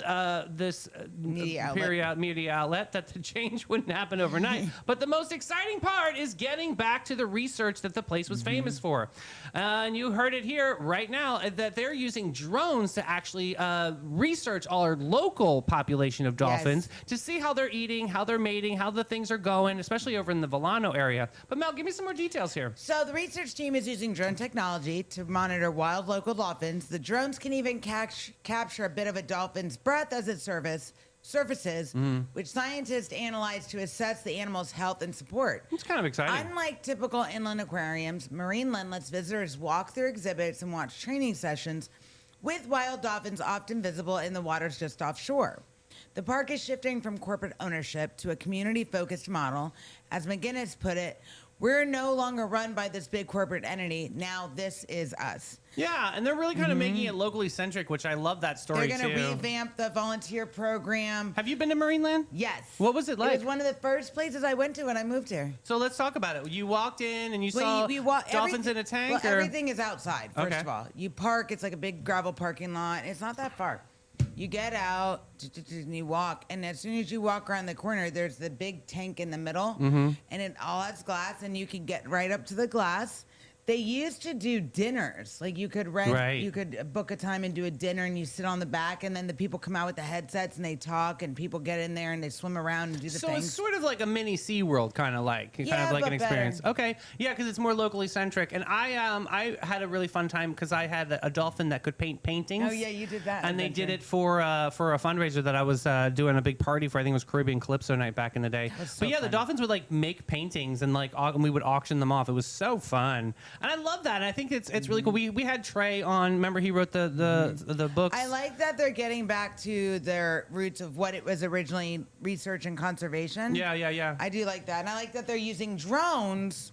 this media outlet that the change wouldn't happen overnight. But the most exciting part is getting back to the research that the place was famous for. And you heard it here right now, that they're using drones to actually research our local population of dolphins to see how they're eating, how they're mating, how the things are going, especially over in the Volano area. But Mel, give me some more details here. So the research team is using drone technology to monitor wild local dolphins. The drones can even capture a bit of a dolphin's breath as it surfaces, which scientists analyze to assess the animal's health and support. It's kind of exciting. Unlike typical inland aquariums, Marineland lets visitors walk through exhibits and watch training sessions with wild dolphins often visible in the waters just offshore. The park is shifting from corporate ownership to a community-focused model. As McGinnis put it, we're no longer run by this big corporate entity. Now this is us. Yeah, and they're really kind of making it locally centric, which I love that story They're going to revamp the volunteer program. Have you been to Marineland? Yes. What was it like? It was one of the first places I went to when I moved here. So let's talk about it. You walked in and you saw dolphins in a tank? Well, or? everything is outside, first of all. You park, it's like a big gravel parking lot. It's not that far. You get out and you walk, and as soon as you walk around the corner, there's the big tank in the middle, and it all has glass, and you can get right up to the glass. They used to do dinners. Like you could you could book a time and do a dinner, and you sit on the back, and then the people come out with the headsets and they talk, and people get in there and they swim around and do the so things. it's sort of like a mini SeaWorld, kind of like but an experience. better. Okay, yeah, because it's more locally centric. And I had a really fun time because I had a dolphin that could paint paintings. Oh yeah, you did that. And they did it for a fundraiser that I was doing a big party for. I think it was Caribbean Calypso night back in the day. was so But yeah, the fun. dolphins would like make paintings and and we would auction them off. It was so fun, and I love that. And I think it's really cool. We had Trey on. Remember, he wrote the books. I like that they're getting back to their roots of what it was originally, research and conservation. Yeah. I do like that. And I like that they're using drones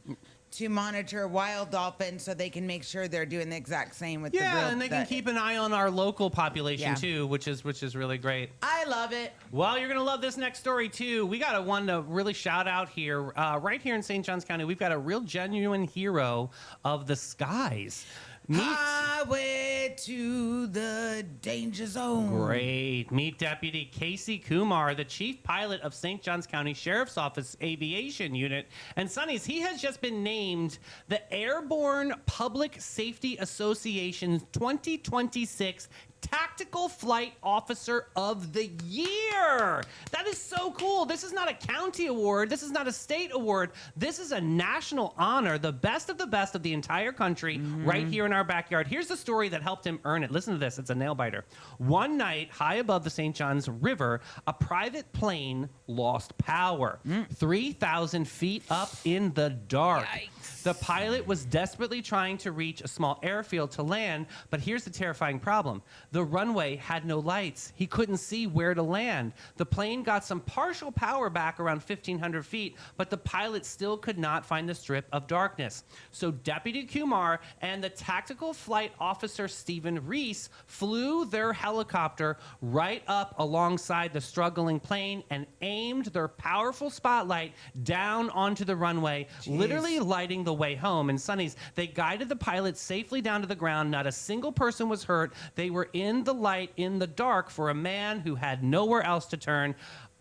to monitor wild dolphins so they can make sure they're doing the exact same with the real. Yeah, and they can keep an eye on our local population Yeah. too, which is really great. I love it. Well, you're gonna love this next story too. We got one to really shout out here, right here in St. Johns County. We've got a real genuine hero of the skies. Highway to the danger zone. Great. Meet Deputy Casey Kumar, the chief pilot of St. Johns County Sheriff's Office Aviation Unit. And Sunnies, he has just been named the Airborne Public Safety Association's 2026 Tactical Flight Officer of the Year. That is so cool. This is not a county award. This is not a state award. This is a national honor, the best of the entire country, right here in our backyard. Here's the story that helped him earn it. Listen to this. It's a nail biter. One night, high above the St. Johns River, a private plane lost power. 3,000 feet up in the dark. Yikes. The pilot was desperately trying to reach a small airfield to land, but here's the terrifying problem. The runway had no lights. He couldn't see where to land. The plane got some partial power back around 1,500 feet, but the pilot still could not find the strip of darkness. So Deputy Kumar and the tactical flight officer, Stephen Reese, flew their helicopter right up alongside the struggling plane and aimed their powerful spotlight down onto the runway, literally lighting the way home. And Sunnies, they guided the pilot safely down to the ground. Not a single person was hurt. They were in the light in the dark for a man who had nowhere else to turn.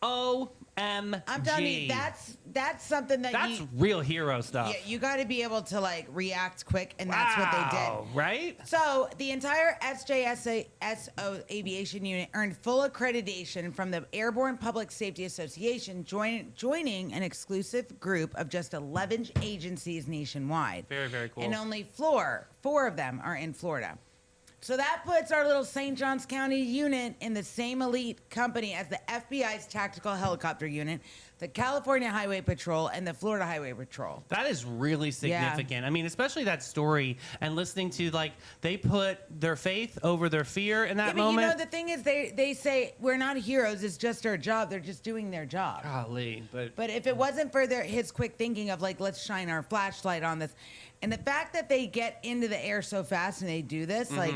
OMG. I'm telling you, that's something that That's real hero stuff. Yeah, you got to be able to like react quick, and that's what they did. Right? So the entire SJSO aviation unit earned full accreditation from the Airborne Public Safety Association, joining an exclusive group of just 11 agencies nationwide. Very, very cool. And only four of them are in Florida. So that puts our little St. Johns County unit in the same elite company as the FBI's Tactical Helicopter Unit, the California Highway Patrol, and the Florida Highway Patrol. That is really significant. I mean, especially that story and listening to, like, they put their faith over their fear in that moment. You know, the thing is, they say, we're not heroes, it's just our job. They're just doing their job. Golly. But if it wasn't for his quick thinking of, like, let's shine our flashlight on this, and the fact that they get into the air so fast and they do this, like,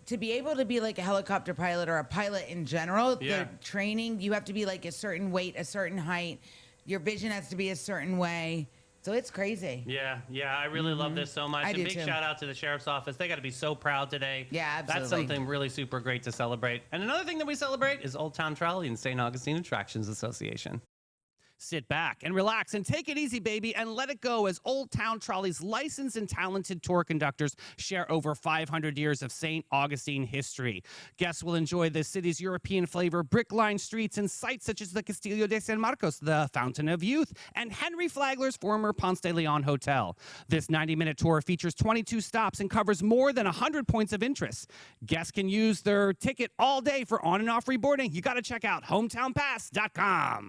to be able to be like a helicopter pilot or a pilot in general, the training, you have to be like a certain weight, a certain height. Your vision has to be a certain way. So it's crazy. Yeah, I really love this so much. I A do big too. shout out to the Sheriff's Office. They got to be so proud today. Yeah, absolutely. That's something really super great to celebrate. And another thing that we celebrate is Old Town Trolley and St. Augustine Attractions Association. Sit back and relax and take it easy, baby, and let it go as Old Town Trolley's licensed and talented tour conductors share over 500 years of St. Augustine history. Guests will enjoy the city's European flavor, brick-lined streets, and sites such as the Castillo de San Marcos, the Fountain of Youth, and Henry Flagler's former Ponce de Leon Hotel. This 90-minute tour features 22 stops and covers more than 100 points of interest. Guests can use their ticket all day for on and off reboarding. You got to check out hometownpass.com.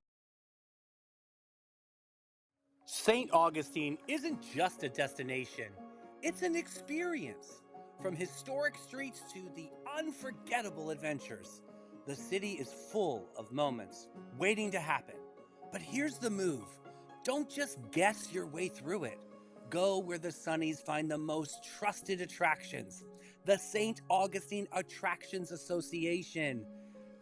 St. Augustine isn't just a destination, it's an experience. From historic streets to the unforgettable adventures, the city is full of moments waiting to happen. But here's the move. Don't just guess your way through it. Go where the Sunnies find the most trusted attractions. The St. Augustine Attractions Association.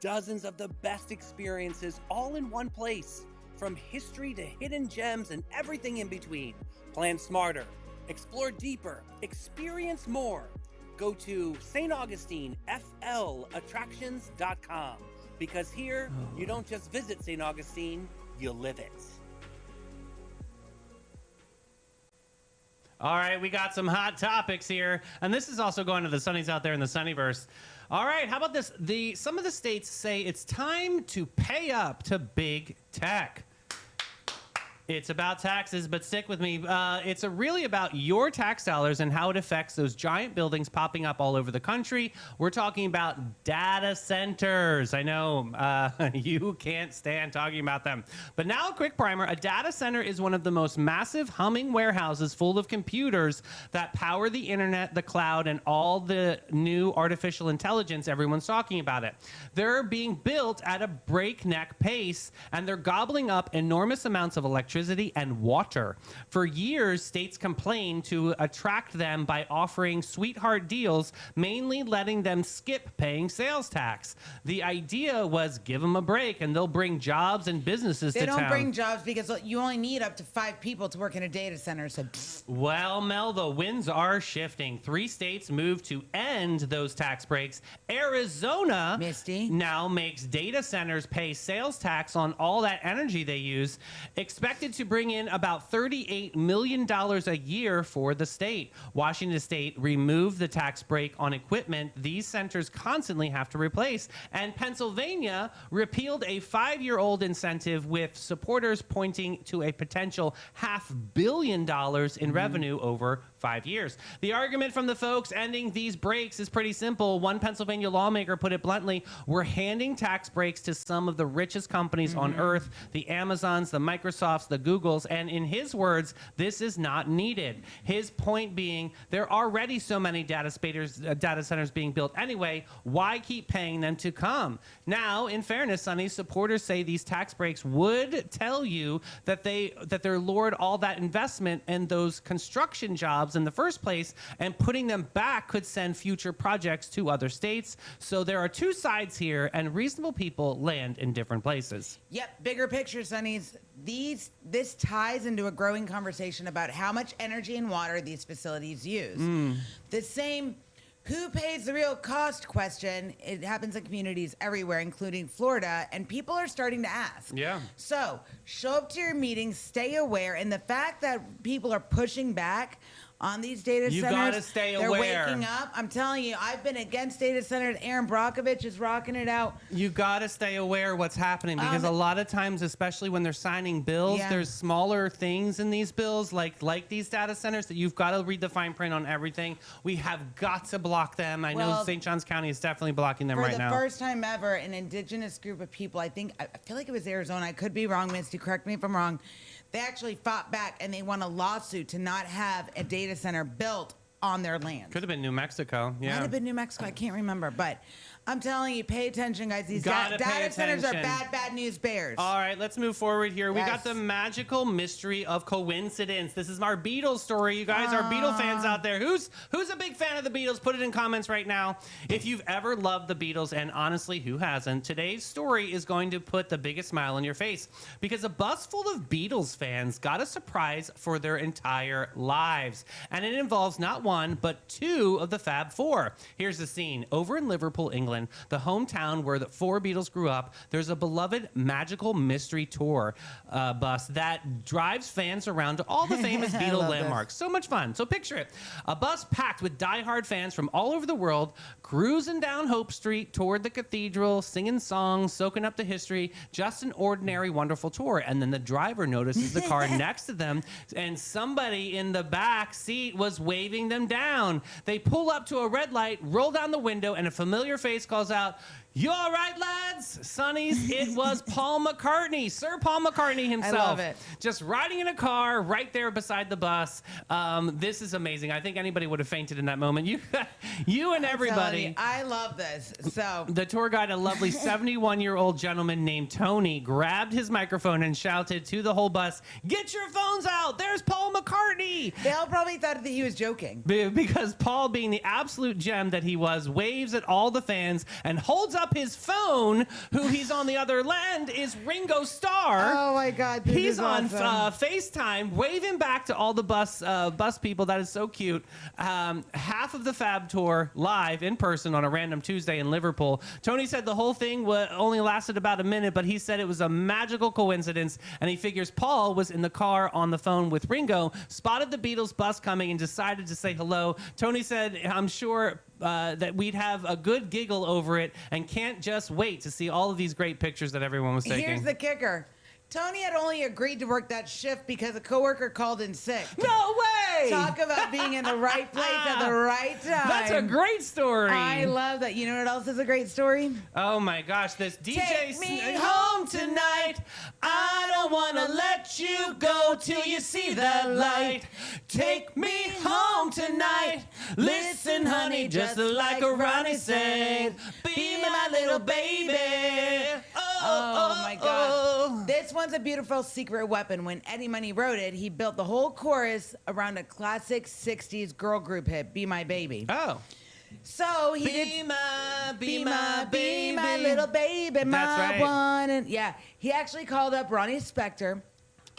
Dozens of the best experiences all in one place. From history to hidden gems and everything in between. Plan smarter, explore deeper, experience more. go to StAugustineflattractions.com, because here you don't just visit St. Augustine, you live it. All right, we got some hot topics here, and this is also going to the Sunnies out there in the Sunnyverse. All right, how about this? Some of the states say it's time to pay up to big tech. It's about taxes, but stick with me. It's really about your tax dollars and how it affects those giant buildings popping up all over the country. We're talking about data centers. I know you can't stand talking about them. But now a quick primer. A data center is one of the most massive humming warehouses full of computers that power the internet, the cloud, and all the new artificial intelligence. Everyone's talking about it. They're being built at a breakneck pace, and they're gobbling up enormous amounts of electricity and water. For years, states complained to attract them by offering sweetheart deals, mainly letting them skip paying sales tax. The idea was give them a break and they'll bring jobs and businesses to town. They don't bring jobs because you only need up to 5 people to work in a data center. So, well, Mel, the winds are shifting. 3 states moved to end those tax breaks. Arizona now makes data centers pay sales tax on all that energy they use, expected to bring in about $38 million a year for the state. Washington State removed the tax break on equipment these centers constantly have to replace. And Pennsylvania repealed a 5-year-old incentive, with supporters pointing to a potential $500 million in revenue over 5 years. The argument from the folks ending these breaks is pretty simple. One Pennsylvania lawmaker put it bluntly: we're handing tax breaks to some of the richest companies on earth, the Amazons, the Microsofts, the Googles, and in his words, this is not needed. His point being, there are already so many data centers being built anyway. Why keep paying them to come? Now, in fairness, Sunny, supporters say these tax breaks would tell you that they're lured all that investment and those construction jobs in the first place, and putting them back could send future projects to other states. So there are 2 sides here, and reasonable people land in different places. Yep, bigger picture, Sunnies. This ties into a growing conversation about how much energy and water these facilities use. The same who pays the real cost question, it happens in communities everywhere, including Florida, and people are starting to ask. Yeah. So show up to your meetings, stay aware, and the fact that people are pushing back on these data centers. You gotta stay They're aware. waking up. I'm telling you, I've been against data centers. Aaron Brockovich is rocking it out. You gotta stay aware what's happening, because a lot of times, especially when they're signing bills, there's smaller things in these bills, like these data centers, that you've got to read the fine print on everything. We have got to block them. I know St. Johns County is definitely blocking them right now. For the first time ever, an indigenous group of people, I feel like it was Arizona. I could be wrong, Misty. Correct me if I'm wrong. They actually fought back and they won a lawsuit to not have a data center built on their land. Could have been New Mexico. Yeah. Might have been New Mexico. I can't remember. But I'm telling you, pay attention, guys. These Gotta pay data centers are attention. bad news bears. All right, let's move forward here. We got Yes. the magical mystery of coincidence. This is our Beatles story. You guys are Beatle fans out there. Who's a big fan of the Beatles? Put it in comments right now. If you've ever loved the Beatles, and honestly, who hasn't? Today's story is going to put the biggest smile on your face, because a bus full of Beatles fans got a surprise for their entire lives. And it involves not one, but 2 of the Fab Four. Here's the scene. Over in Liverpool, England, the hometown where the 4 Beatles grew up, there's a beloved magical mystery tour bus that drives fans around to all the famous Beatle landmarks. So much fun. So picture it. A bus packed with diehard fans from all over the world, cruising down Hope Street toward the cathedral, singing songs, soaking up the history. Just an ordinary, wonderful tour. And then the driver notices the car next to them, and somebody in the back seat was waving them down. They pull up to a red light, roll down the window, and a familiar face calls out, "You all right, lads?" Sunnies, it was Paul McCartney, Sir Paul McCartney himself. I love it. Just riding in a car right there beside the bus. This is amazing. I think anybody would have fainted in that moment. You and everybody. I love this. So The tour guide, a lovely 71-year-old gentleman named Tony, grabbed his microphone and shouted to the whole bus, "Get your phones out! There's Paul McCartney!" they all probably thought that he was joking. Because Paul, being the absolute gem that he was, waves at all the fans and holds up up his phone, who he's on the other end, is Ringo Starr. Oh my God, this He's is on awesome. FaceTime, waving back to all the bus people. That is so cute. Half of the Fab Tour live in person on a random Tuesday in Liverpool. Tony said the whole thing only lasted about a minute, but he said it was a magical coincidence, and he figures Paul was in the car on the phone with Ringo, spotted the Beatles bus coming, and decided to say hello. Tony said, I'm sure that we'd have a good giggle over it and can't just wait to see all of these great pictures that everyone was taking. Here's the kicker. Tony had only agreed to work that shift because a coworker called in sick. No way! Talk about being in the right place at the right time. That's a great story. I love that. You know what else is a great story? Oh my gosh, this DJ Take me home tonight. I don't wanna let you go till you see that light. Take me home tonight. Listen, honey, just like Ronnie said. Be my little baby. Oh my God. This one's a beautiful secret weapon. When Eddie Money wrote it, he built the whole chorus around a classic 60s girl group hit, Be My Baby. Oh. So he Be did my be baby. my little baby, my That's right. one. And yeah, he actually called up Ronnie Spector,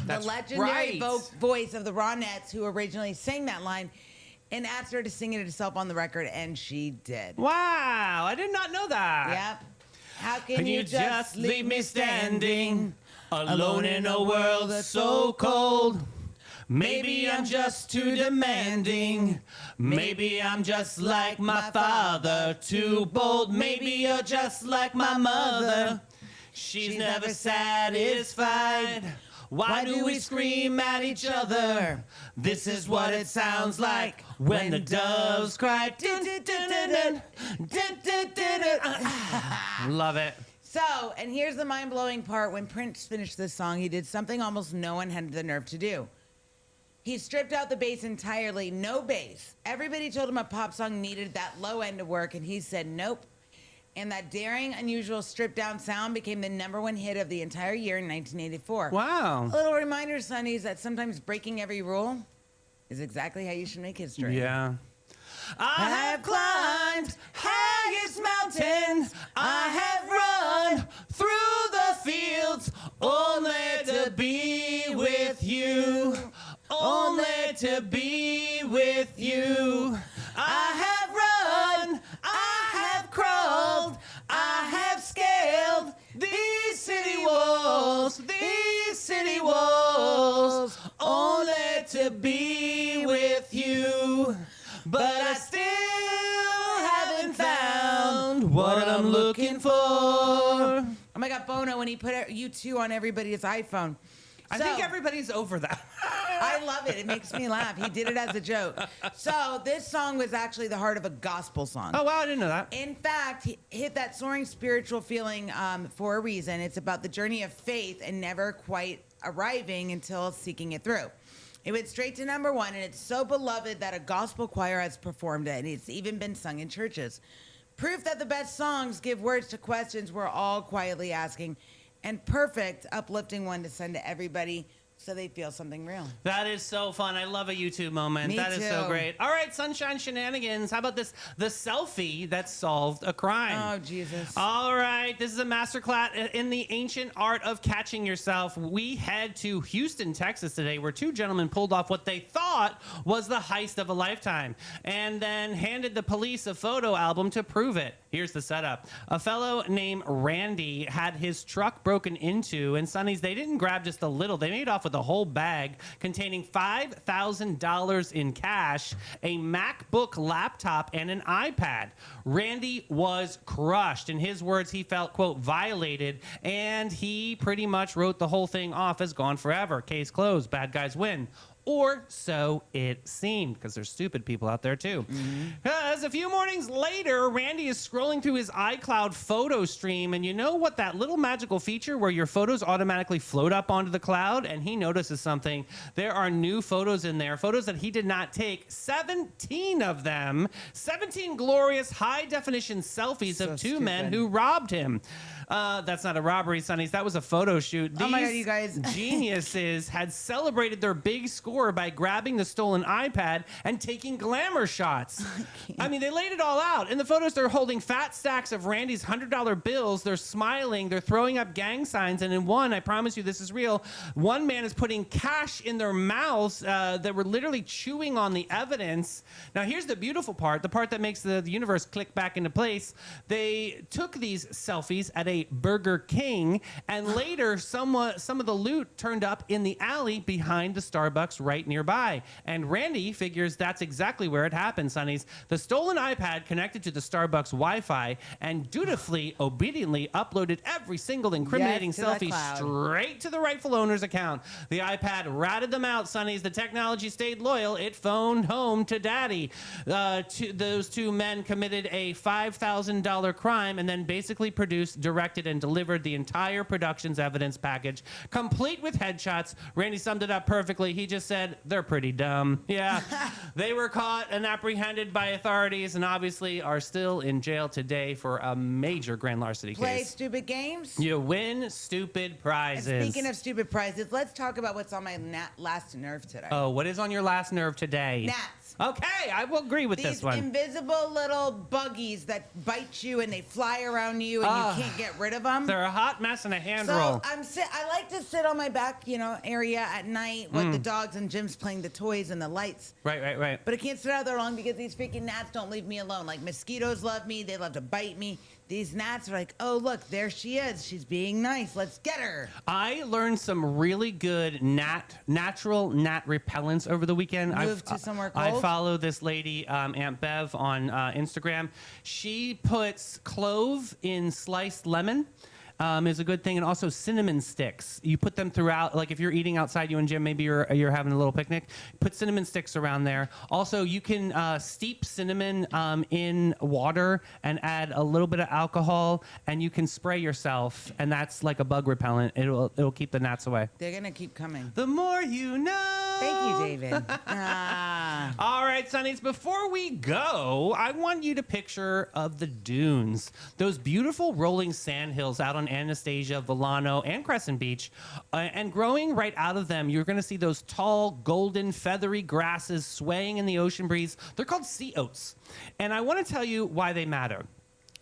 That's the legendary right. voice of the Ronettes, who originally sang that line, and asked her to sing it herself on the record, and she did. Wow, I did not know that. Yep. How can Can you just leave me standing alone in a world that's so cold? Maybe I'm just too demanding. Maybe I'm just like my father, too bold. Maybe you're just like my mother. She's never satisfied. Why do we scream at each other? This is what it sounds like when the doves cry. Love it. So, and here's the mind-blowing part. When Prince finished this song, he did something almost no one had the nerve to do. He stripped out the bass entirely, no bass. Everybody told him a pop song needed that low end to work, and he said nope. And that daring, unusual stripped-down sound became the #1 hit of the entire year in 1984. Wow. A little reminder, Sunnies, that sometimes breaking every rule is exactly how you should make history. Yeah. I have climbed highest mountains. I have run through the fields only to be with you. Only to be with you. I have run. I have crawled. I have scaled these city walls. These city walls. Only to be with you. But I still haven't found what I'm looking for. Oh my God, Bono, when he put U2 on everybody's iPhone. I think everybody's over that. I love it. It makes me laugh. He did it as a joke. So this song was actually the heart of a gospel song. Oh, wow, I didn't know that. In fact, he hit that soaring spiritual feeling for a reason. It's about the journey of faith and never quite arriving until seeking it through. It went straight to #1, and it's so beloved that a gospel choir has performed it, and it's even been sung in churches. Proof that the best songs give words to questions we're all quietly asking, and perfect, uplifting one to send to everybody so they feel something real. That is so fun. I love a YouTube moment. Me That is so too. great. All right, Sunshine Shenanigans. How about this? The selfie that solved a crime. Oh, Jesus. All right, this is a masterclass in the ancient art of catching yourself. We head to Houston, Texas today, where two gentlemen pulled off what they thought was the heist of a lifetime and then handed the police a photo album to prove it. Here's the setup. A fellow named Randy had his truck broken into, and Sunnies, they didn't grab just a little. They made off with a whole bag containing $5,000 in cash, a MacBook laptop, and an iPad. Randy was crushed. In his words, he felt, quote, violated, and he pretty much wrote the whole thing off as gone forever. Case closed. Bad guys win. Or so it seemed, because there's stupid people out there too. As a few mornings later, Randy is scrolling through his iCloud photo stream, and you know what, that little magical feature where your photos automatically float up onto the cloud, and he notices something. There are new photos in there, photos that he did not take, 17 of them, 17 glorious high-definition selfies So of two men stupid. who robbed him. That's not a robbery, Sunnies. That was a photo shoot. Oh my God, you guys. Geniuses had celebrated their big score by grabbing the stolen iPad and taking glamour shots. I mean, they laid it all out. In the photos, they're holding fat stacks of Randy's $100 bills. They're smiling. They're throwing up gang signs. And in one, I promise you this is real, one man is putting cash in their mouths that were literally chewing on the evidence. Now, here's the beautiful part, the part that makes the universe click back into place. They took these selfies at a Burger King, and later some of the loot turned up in the alley behind the Starbucks right nearby. And Randy figures that's exactly where it happened, Sunnies. The stolen iPad connected to the Starbucks Wi-Fi and dutifully, obediently uploaded every single incriminating selfie straight to the rightful owner's account. The iPad ratted them out, Sunnies. The technology stayed loyal. It phoned home to daddy. Those two men committed a $5,000 crime and then basically produced, directed, and delivered the entire production's evidence package, complete with headshots. Randy summed it up perfectly. He just said, they're pretty dumb. Yeah, they were caught and apprehended by authorities and obviously are still in jail today for a major grand larceny Play case. stupid games. You win stupid prizes. And speaking of stupid prizes, let's talk about what's on my last nerve today. Oh, what is on your last nerve today? Gnats. Okay, I will agree with These this one. invisible little buggies that bite you and they fly around you and you can't get rid of them. They're a hot mess and a hand So roll. I like to sit on my back, area at night with the dogs and Jim's playing the toys and the lights. Right. But I can't sit out there long because these freaking gnats don't leave me alone. Like mosquitoes love me. They love to bite me. These gnats are like, oh, look, there she is. She's being nice. Let's get her. I learned some really good natural gnat repellents over the weekend. Moved to somewhere cold? I follow this lady, Aunt Bev, on Instagram. She puts clove in sliced lemon. Is a good thing, and also cinnamon sticks. You put them throughout, like if you're eating outside, you and Jim, maybe you're having a little picnic, put cinnamon sticks around there. Also, you can steep cinnamon in water and add a little bit of alcohol, and you can spray yourself, and that's like a bug repellent. It'll keep the gnats away. They're going to keep coming. The more you know. Thank you, David. All right, Sunnies, before we go, I want you to picture of the dunes. Those beautiful rolling sand hills out on Anastasia, Volano, and Crescent Beach. And growing right out of them, you're going to see those tall, golden, feathery grasses swaying in the ocean breeze. They're called sea oats. And I want to tell you why they matter.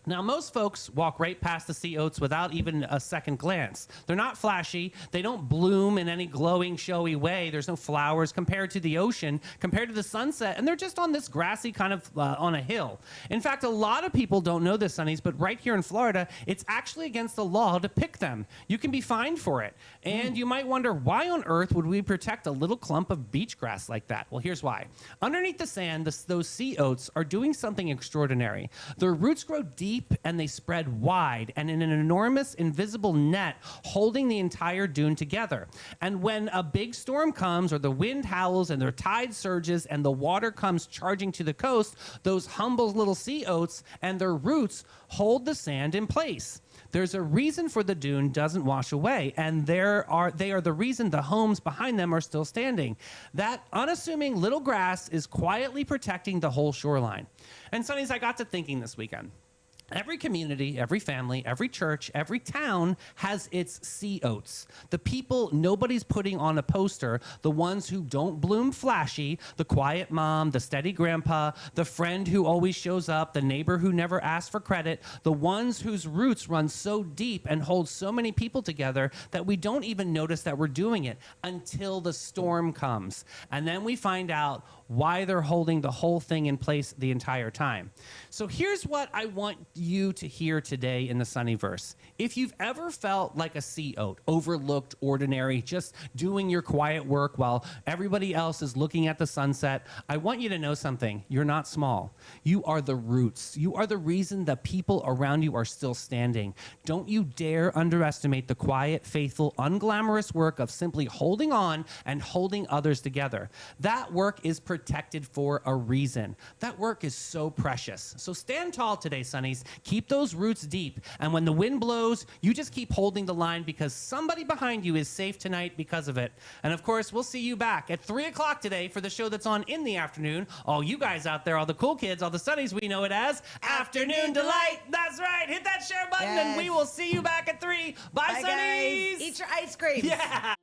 Now, most folks walk right past the sea oats without even a second glance. They're not flashy. They don't bloom in any glowing, showy way. There's no flowers compared to the ocean, compared to the sunset, and they're just on this grassy kind of on a hill. In fact, a lot of people don't know this, Sunnies, but right here in Florida, it's actually against the law to pick them. You can be fined for it. And you might wonder, why on earth would we protect a little clump of beach grass like that? Well, here's why. Underneath the sand, those sea oats are doing something extraordinary. Their roots grow deep and they spread wide and in an enormous invisible net holding the entire dune together. And when a big storm comes or the wind howls and the tide surges and the water comes charging to the coast, those humble little sea oats and their roots hold the sand in place. There's a reason for the dune doesn't wash away, and they are the reason the homes behind them are still standing. That unassuming little grass is quietly protecting the whole shoreline. And Sunnies, I got to thinking this weekend. Every community, every family, every church, every town has its sea oats. The people nobody's putting on a poster, the ones who don't bloom flashy, the quiet mom, the steady grandpa, the friend who always shows up, the neighbor who never asks for credit, the ones whose roots run so deep and hold so many people together that we don't even notice that we're doing it until the storm comes. And then we find out why they're holding the whole thing in place the entire time. So here's what I want you to hear today in the Sunnyverse. If you've ever felt like a sea oat, overlooked, ordinary, just doing your quiet work while everybody else is looking at the sunset, I want you to know something. You're not small. You are the roots. You are the reason the people around you are still standing. Don't you dare underestimate the quiet, faithful, unglamorous work of simply holding on and holding others together. That work is protected for a reason. That work is so precious. So stand tall today, Sunnies. Keep those roots deep. And when the wind blows, you just keep holding the line because somebody behind you is safe tonight because of it. And of course, we'll see you back at 3 o'clock today for the show that's on in the afternoon. All you guys out there, all the cool kids, all the Sunnies, we know it as Afternoon Delight. That's right. Hit that share button and we will see you back at 3. Bye, Bye, Sunnies. guys. Eat your ice cream. Yeah.